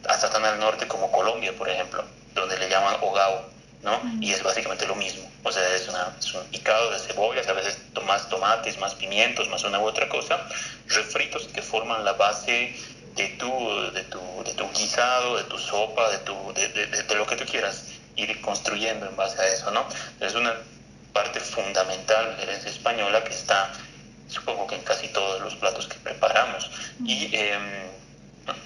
B: hasta tan al norte como Colombia, por ejemplo, donde le llaman hogao, ¿no? Y es básicamente lo mismo. O sea, es un picado de cebollas, a veces más tomates, más pimientos, más una u otra cosa, refritos que forman la base de tu guisado, de tu sopa, de lo que tú quieras ir construyendo en base a eso, ¿no? Es una parte fundamental de la herencia española que está, supongo que en casi todos los platos que preparamos. Y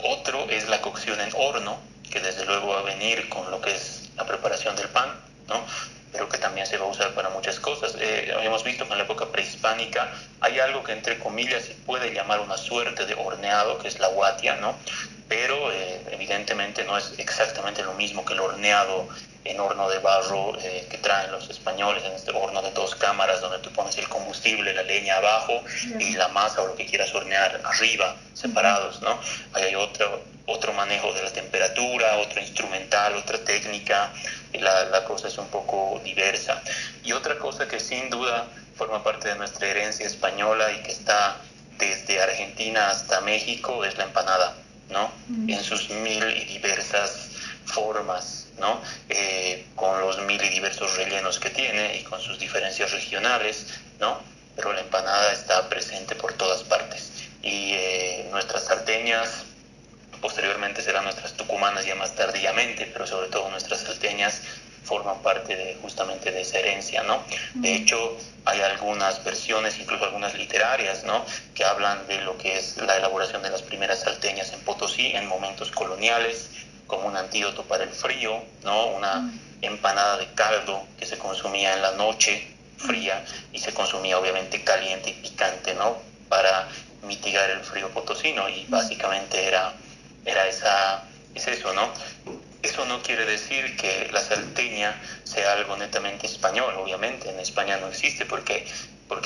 B: otro es la cocción en horno, que desde luego va a venir con lo que es la preparación del pan, ¿no? Pero que también se va a usar para muchas cosas. Hemos visto que en la época prehispánica hay algo que entre comillas se puede llamar una suerte de horneado, que es la huatia, ¿no? Pero evidentemente no es exactamente lo mismo que el horneado en horno de barro que traen los españoles, en este horno de 2 cámaras donde tú pones el combustible, la leña abajo y la masa o lo que quieras hornear arriba, separados, ¿no? Ahí hay otro manejo de la temperatura, otro instrumental, otra técnica, la cosa es un poco diversa. Y otra cosa que sin duda forma parte de nuestra herencia española y que está desde Argentina hasta México es la empanada, ¿no? En sus mil y diversas formas, ¿no? Con los mil y diversos rellenos que tiene y con sus diferencias regionales, ¿no? Pero la empanada está presente por todas partes. Y nuestras salteñas, posteriormente serán nuestras tucumanas ya más tardíamente, pero sobre todo nuestras salteñas forman parte justamente de esa herencia, ¿no? De hecho, hay algunas versiones, incluso algunas literarias, ¿no? Que hablan de lo que es la elaboración de las primeras salteñas en Potosí en momentos coloniales, como un antídoto para el frío, ¿no? Una empanada de caldo que se consumía en la noche fría y se consumía obviamente caliente y picante, ¿no? Para mitigar el frío potosino y básicamente es eso, ¿no? Eso no quiere decir que la salteña sea algo netamente español, obviamente, en España no existe porque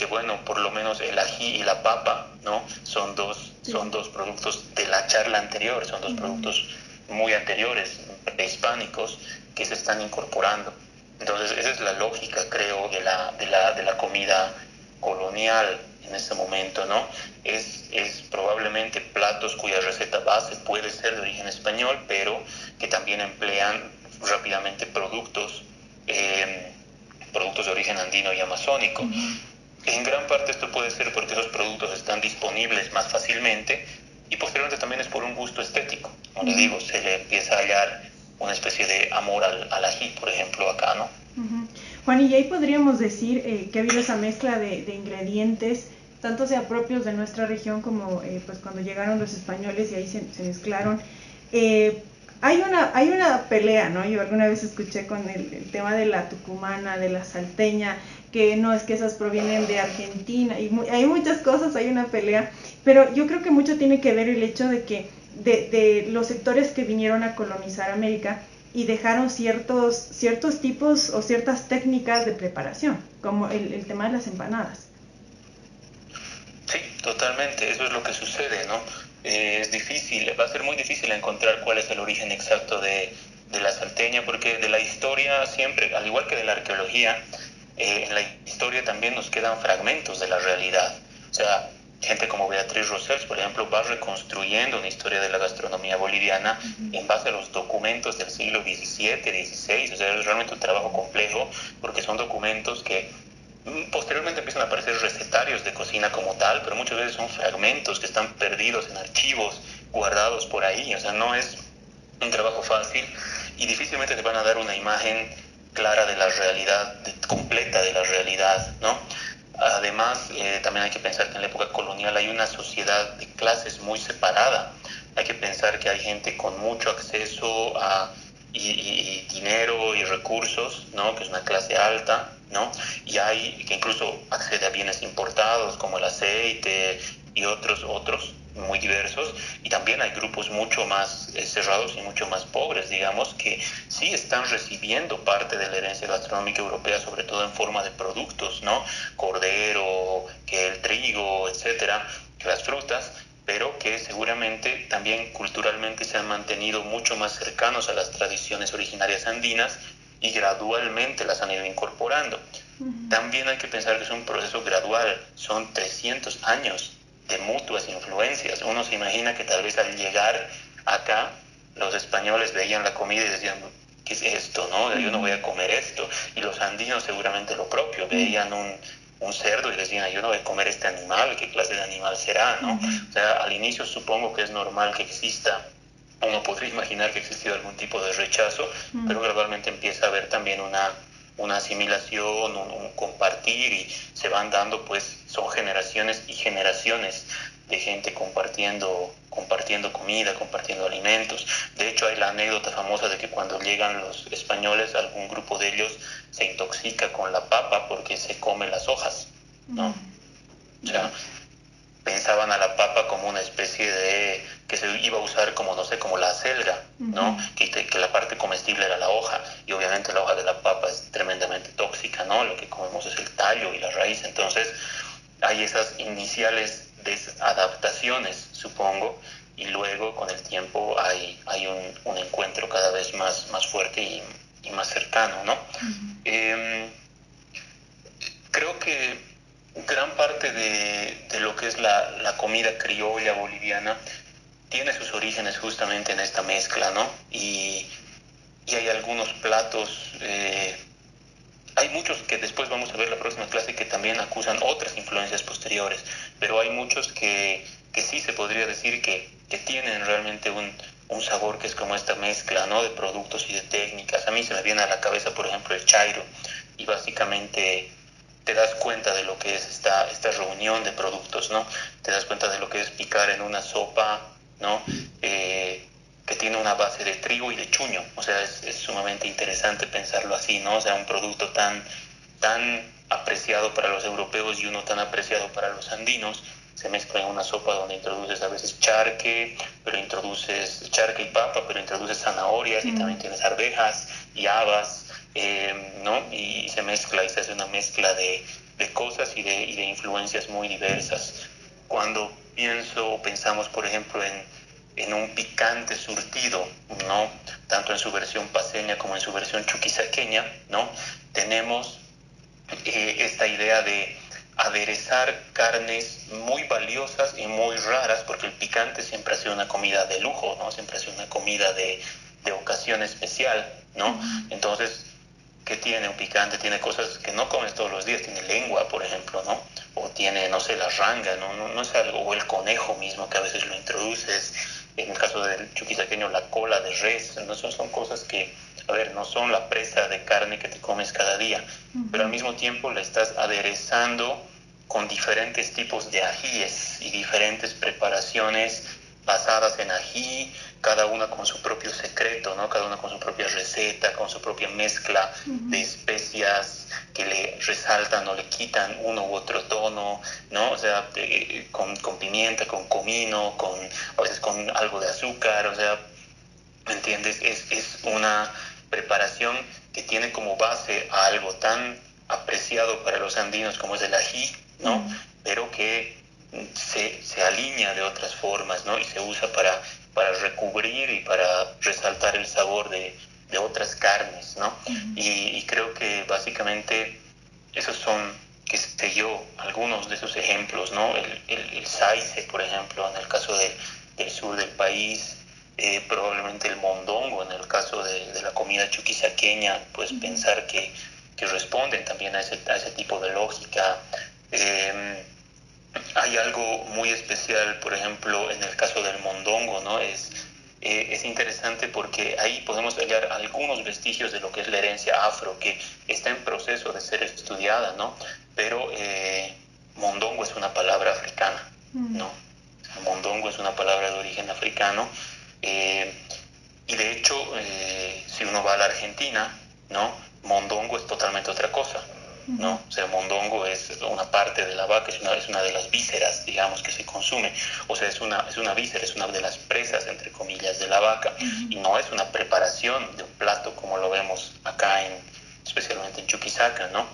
B: bueno, por lo menos el ají y la papa, ¿no? Son dos productos de la charla anterior, son dos productos muy anteriores, prehispánicos, que se están incorporando. Entonces, esa es la lógica, creo, de la comida colonial en este momento, ¿no? Es probablemente platos cuya receta base puede ser de origen español, pero que también emplean rápidamente productos de origen andino y amazónico. En gran parte esto puede ser porque esos productos están disponibles más fácilmente y posteriormente también es por un gusto estético. Como les digo, se le empieza a hallar una especie de amor al ají, por ejemplo, acá, ¿no?
A: Juan, y ahí podríamos decir que ha habido esa mezcla de ingredientes, tanto sea propios de nuestra región como pues cuando llegaron los españoles y ahí se mezclaron. Hay una pelea, ¿no? Yo alguna vez escuché con el tema de la tucumana, de la salteña, que no es que esas provienen de Argentina, y hay muchas cosas, hay una pelea, pero yo creo que mucho tiene que ver el hecho de que de los sectores que vinieron a colonizar América y dejaron ciertos tipos o ciertas técnicas de preparación, como el tema de las empanadas.
B: Sí, totalmente, eso es lo que sucede, ¿no? Es difícil, va a ser muy difícil encontrar cuál es el origen exacto de la salteña, porque de la historia siempre, al igual que de la arqueología, en la historia también nos quedan fragmentos de la realidad. O sea, gente como Beatriz Rosels, por ejemplo, va reconstruyendo una historia de la gastronomía boliviana en base a los documentos del siglo XVII, XVI. O sea, es realmente un trabajo complejo porque son documentos que posteriormente empiezan a aparecer recetarios de cocina como tal, pero muchas veces son fragmentos que están perdidos en archivos, guardados por ahí. O sea, no es un trabajo fácil y difícilmente te van a dar una imagen clara de la realidad, completa de la realidad, ¿no? Además, también hay que pensar que en la época colonial hay una sociedad de clases muy separada. Hay que pensar que hay gente con mucho acceso y dinero y recursos, ¿no? Que es una clase alta, ¿no? Y hay que incluso accede a bienes importados como el aceite y otros muy diversos, y también hay grupos mucho más cerrados y mucho más pobres, digamos, que sí están recibiendo parte de la herencia gastronómica europea, sobre todo en forma de productos, ¿no? Cordero, que el trigo, etcétera, que las frutas, pero que seguramente también culturalmente se han mantenido mucho más cercanos a las tradiciones originarias andinas y gradualmente las han ido incorporando. También hay que pensar que es un proceso gradual, son 300 años de mutuas influencias. Uno se imagina que tal vez al llegar acá, los españoles veían la comida y decían, ¿qué es esto? ¿No? Yo no voy a comer esto. Y los andinos seguramente lo propio, veían un cerdo y decían, yo no voy a comer este animal, ¿qué clase de animal será? ¿No? O sea, al inicio supongo que es normal que exista, podría imaginar que ha existido algún tipo de rechazo, pero gradualmente empieza a haber también una asimilación, un compartir, y se van dando, pues, son generaciones y generaciones de gente compartiendo comida, compartiendo alimentos. De hecho, hay la anécdota famosa de que cuando llegan los españoles, algún grupo de ellos se intoxica con la papa porque se come las hojas, ¿no? O sea, pensaban a la papa como una especie de que se iba a usar como, no sé, como la acelga, ¿no? Que la parte comestible era la hoja, y obviamente la hoja de la papa es tremendamente tóxica, ¿no? Lo que comemos es el tallo y la raíz. Entonces hay esas iniciales desadaptaciones, supongo, y luego con el tiempo hay un encuentro cada vez más fuerte y y más cercano, ¿no? Creo que gran parte de lo que es la comida criolla boliviana tiene sus orígenes justamente en esta mezcla, ¿no? Y hay algunos platos, hay muchos que después vamos a ver la próxima clase que también acusan otras influencias posteriores, pero hay muchos que sí se podría decir que tienen realmente un sabor que es como esta mezcla, ¿no? De productos y de técnicas. A mí se me viene a la cabeza, por ejemplo, el chairo, y básicamente te das cuenta de lo que es esta reunión de productos, ¿no? Te das cuenta de lo que es picar en una sopa, ¿no? Que tiene una base de trigo y de chuño. O sea, es sumamente interesante pensarlo así, ¿no? O sea, un producto tan apreciado para los europeos y uno tan apreciado para los andinos, se mezcla en una sopa donde introduces a veces charque, pero introduces charque y papa, pero introduces zanahorias y también tienes arvejas y habas, ¿no? Y se mezcla y se hace una mezcla de cosas y de influencias muy diversas. Cuando pensamos, por ejemplo, en un picante surtido, ¿no? Tanto en su versión paceña como en su versión chuquisaqueña, ¿no? Tenemos esta idea de aderezar carnes muy valiosas y muy raras, porque el picante siempre ha sido una comida de lujo, ¿no? Siempre ha sido una comida de ocasión especial, ¿no? Entonces, ¿qué tiene un picante? Tiene cosas que no comes todos los días, tiene lengua, por ejemplo, ¿no? O tiene, no sé, la ranga, no es algo, o el conejo mismo, que a veces lo introduces, en el caso del chuquisaqueño, la cola de res, ¿no? Son cosas que, a ver, no son la presa de carne que te comes cada día, pero al mismo tiempo la estás aderezando con diferentes tipos de ajíes y diferentes preparaciones basadas en ají, cada una con su propio secreto, ¿no? Cada una con su propia receta, con su propia mezcla de especias que le resaltan o le quitan uno u otro tono, ¿no? O sea, con pimienta, con comino, a veces con algo de azúcar, o sea, ¿me entiendes? Es una preparación que tiene como base a algo tan apreciado para los andinos como es el ají, ¿no? Pero que se alinea de otras formas, ¿no? Y se usa para recubrir y para resaltar el sabor de otras carnes, ¿no? Y creo que básicamente esos son, qué sé yo, algunos de esos ejemplos, ¿no? El saice, por ejemplo, en el caso del sur del país, probablemente el mondongo, en el caso de la comida chuquisaqueña, pues pensar que responden también a ese tipo de lógica. Hay algo muy especial, por ejemplo, en el caso del mondongo, ¿no? Es interesante porque ahí podemos hallar algunos vestigios de lo que es la herencia afro, que está en proceso de ser estudiada, ¿no? Pero mondongo es una palabra africana, ¿no? Mondongo es una palabra de origen africano, y de hecho, si uno va a la Argentina, ¿no? Mondongo es totalmente otra cosa, ¿no? O sea, mondongo es una parte de la vaca, es una de las vísceras, digamos, que se consume. O sea, es una víscera, es una de las presas, entre comillas, de la vaca, y no es una preparación de un plato como lo vemos acá, especialmente en Chuquisaca, ¿no?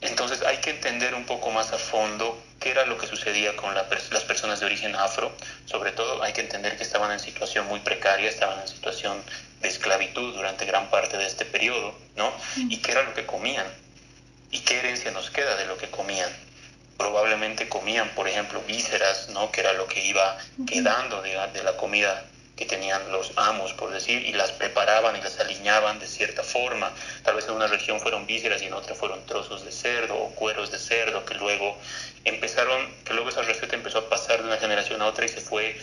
B: Entonces hay que entender un poco más a fondo qué era lo que sucedía con las personas de origen afro. Sobre todo hay que entender que estaban en situación muy precaria, estaban en situación de esclavitud durante gran parte de este periodo, ¿no? Y qué era lo que comían y qué herencia nos queda de lo que comían. Probablemente comían, por ejemplo, vísceras, ¿no? Que era lo que iba quedando de la comida que tenían los amos, por decir, y las preparaban y las aliñaban de cierta forma. Tal vez en una región fueron vísceras y en otra fueron trozos de cerdo o cueros de cerdo que luego esa receta empezó a pasar de una generación a otra y se fue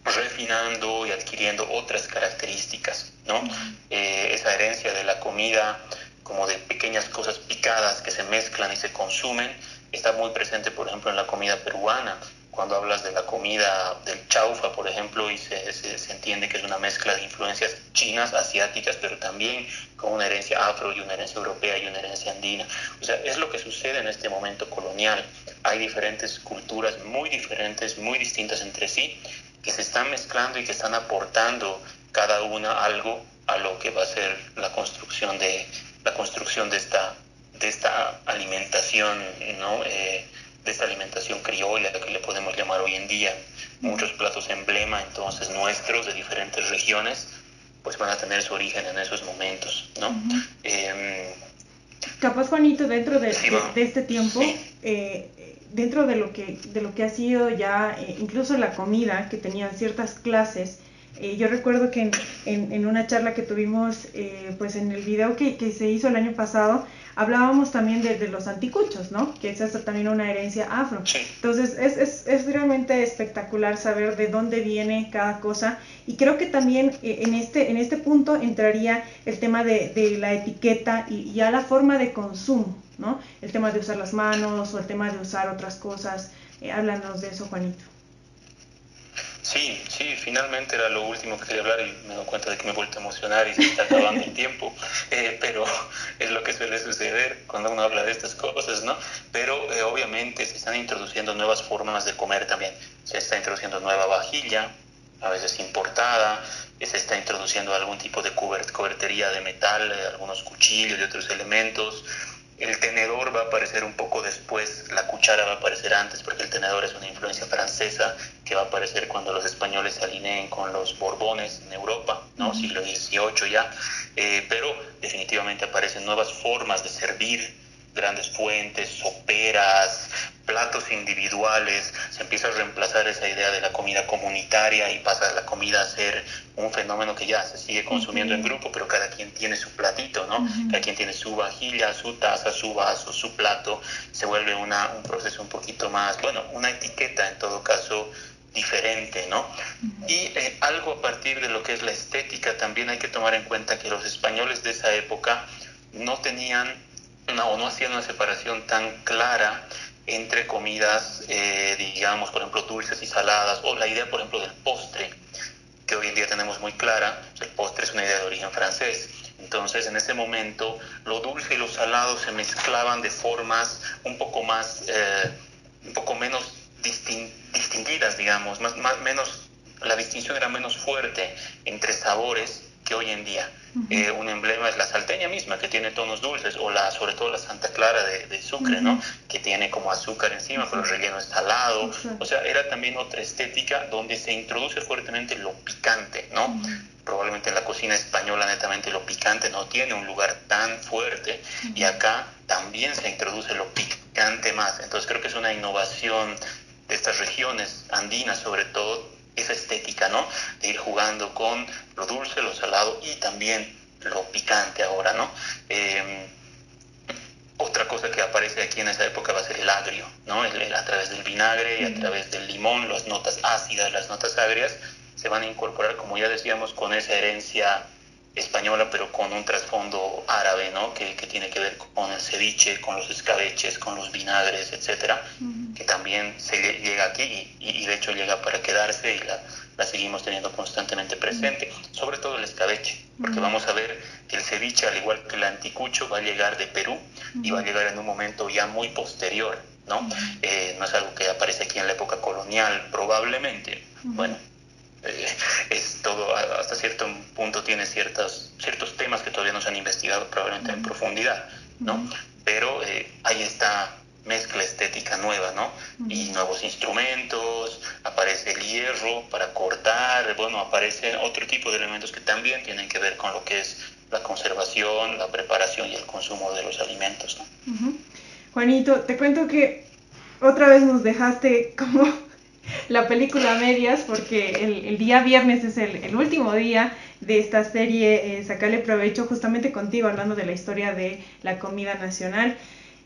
B: refinando y adquiriendo otras características, ¿no? Esa herencia de la comida, como de pequeñas cosas picadas que se mezclan y se consumen, está muy presente, por ejemplo, en la comida peruana. Cuando hablas de la comida del chaufa, por ejemplo, y se entiende que es una mezcla de influencias chinas, asiáticas, pero también con una herencia afro y una herencia europea y una herencia andina. O sea, es lo que sucede en este momento colonial. Hay diferentes culturas muy diferentes, muy distintas entre sí, que se están mezclando y que están aportando cada una algo a lo que va a ser la construcción de esta alimentación, ¿no? De esta alimentación criolla, que le podemos llamar hoy en día. Muchos platos emblema, entonces, nuestros, de diferentes regiones, pues van a tener su origen en esos momentos, ¿no?
A: Capaz, Juanito, dentro de este tiempo,
B: sí.
A: Dentro de lo que ha sido ya, incluso la comida, que tenían ciertas clases, yo recuerdo que en una charla que tuvimos, pues en el video que se hizo el año pasado, hablábamos también de los anticuchos, ¿no? Que esa es también una herencia afro.
B: Sí.
A: Entonces es realmente espectacular saber de dónde viene cada cosa, y creo que también en este punto entraría el tema de la etiqueta y ya la forma de consumo, ¿no? El tema de usar las manos o el tema de usar otras cosas. Háblanos de eso, Juanito.
B: Sí, finalmente era lo último que quería hablar y me doy cuenta de que me he vuelto a emocionar y se está acabando el tiempo, pero es lo que suele suceder cuando uno habla de estas cosas, ¿no? Pero obviamente se están introduciendo nuevas formas de comer también, se está introduciendo nueva vajilla, a veces importada, se está introduciendo algún tipo de cobertería de metal, algunos cuchillos y otros elementos. El tenedor va a aparecer un poco después, la cuchara va a aparecer antes, porque el tenedor es una influencia francesa que va a aparecer cuando los españoles se alineen con los Borbones en Europa, ¿no? Siglo XVIII ya, pero definitivamente aparecen nuevas formas de servir, grandes fuentes, soperas, platos individuales, se empieza a reemplazar esa idea de la comida comunitaria y pasa la comida a ser un fenómeno que ya se sigue consumiendo en grupo, pero cada quien tiene su platito, ¿no? Cada quien tiene su vajilla, su taza, su vaso, su plato, se vuelve un proceso un poquito más, bueno, una etiqueta en todo caso diferente, ¿no? Y algo a partir de lo que es la estética, también hay que tomar en cuenta que los españoles de esa época no tenían no hacían una separación tan clara entre comidas, digamos, por ejemplo, dulces y saladas, o la idea, por ejemplo, del postre, que hoy en día tenemos muy clara. El postre es una idea de origen francés. Entonces, en ese momento, lo dulce y lo salado se mezclaban de formas un poco menos distinguidas, digamos, menos, la distinción era menos fuerte entre sabores que hoy en día. Un emblema es la salteña misma, que tiene tonos dulces, o sobre todo la Santa Clara de Sucre, ¿no? Que tiene como azúcar encima, pero el relleno es salado. O sea, era también otra estética donde se introduce fuertemente lo picante, ¿no? Probablemente en la cocina española netamente lo picante no tiene un lugar tan fuerte, y acá también se introduce lo picante más. Entonces creo que es una innovación de estas regiones andinas, sobre todo, esa estética, ¿no? De ir jugando con lo dulce, lo salado y también lo picante ahora, ¿no? Otra cosa que aparece aquí en esa época va a ser el agrio, ¿no? A través del vinagre y a través del limón, las notas ácidas, las notas agrias se van a incorporar, como ya decíamos, con esa herencia española, pero con un trasfondo árabe, ¿no? Que tiene que ver con el ceviche, con los escabeches, con los vinagres, etcétera, que también se llega aquí y de hecho llega para quedarse, y la seguimos teniendo constantemente presente, sobre todo el escabeche, porque vamos a ver que el ceviche, al igual que el anticucho, va a llegar de Perú y va a llegar en un momento ya muy posterior, ¿no? No es algo que aparece aquí en la época colonial, probablemente. Bueno, es todo, hasta cierto punto tiene ciertos temas que todavía no se han investigado probablemente en profundidad, ¿no? Pero hay esta mezcla estética nueva, ¿no? Y nuevos instrumentos, aparece el hierro para cortar, bueno, aparecen otro tipo de elementos que también tienen que ver con lo que es la conservación, la preparación y el consumo de los alimentos, ¿no?
A: Juanito, te cuento que otra vez nos dejaste como la película a medias, porque el día viernes es el último día de esta serie, Sacarle Provecho, justamente contigo, hablando de la historia de la comida nacional.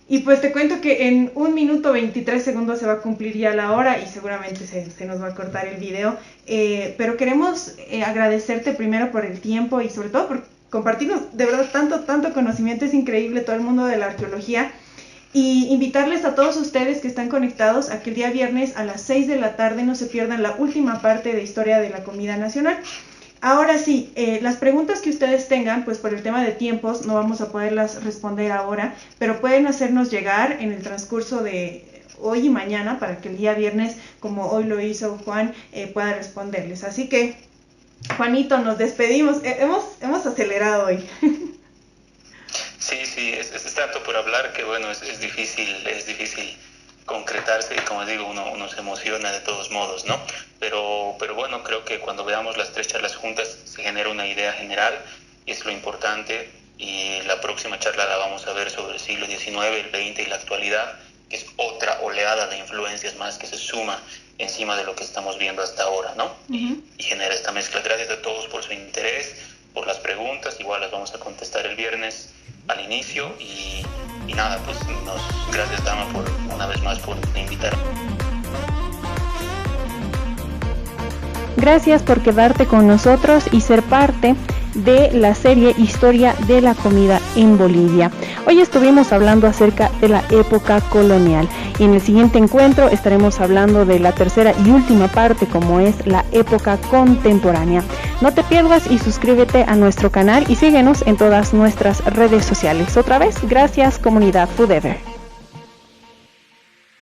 A: Y pues te cuento que en 1 minuto 23 segundos se va a cumplir ya la hora y seguramente se nos va a cortar el video. Pero queremos agradecerte primero por el tiempo y sobre todo por compartirnos de verdad tanto conocimiento. Es increíble todo el mundo de la arqueología. Y invitarles a todos ustedes que están conectados a que el día viernes a las 6 de la tarde no se pierdan la última parte de Historia de la Comida Nacional. Ahora sí, las preguntas que ustedes tengan, pues por el tema de tiempos no vamos a poderlas responder ahora, pero pueden hacernos llegar en el transcurso de hoy y mañana para que el día viernes, como hoy lo hizo Juan, pueda responderles. Así que, Juanito, nos despedimos. Hemos acelerado hoy.
B: Sí, es tanto por hablar que bueno, es difícil concretarse, y como digo, uno se emociona de todos modos, ¿no? Pero bueno, creo que cuando veamos las 3 charlas juntas se genera una idea general, y es lo importante. Y la próxima charla la vamos a ver sobre el siglo XIX, el XX y la actualidad, que es otra oleada de influencias más que se suma encima de lo que estamos viendo hasta ahora, ¿no? Y genera esta mezcla. Gracias a todos por su interés, por las preguntas. Igual las vamos a contestar el viernes al inicio. Y nada, pues gracias, Dama, una vez más por invitarme.
A: Gracias por quedarte con nosotros y ser parte de la serie Historia de la Comida en Bolivia. Hoy estuvimos hablando acerca de la época colonial, y en el siguiente encuentro estaremos hablando de la tercera y última parte, como es la época contemporánea. No te pierdas y suscríbete a nuestro canal y síguenos en todas nuestras redes sociales. Otra vez, gracias, comunidad Food Ever.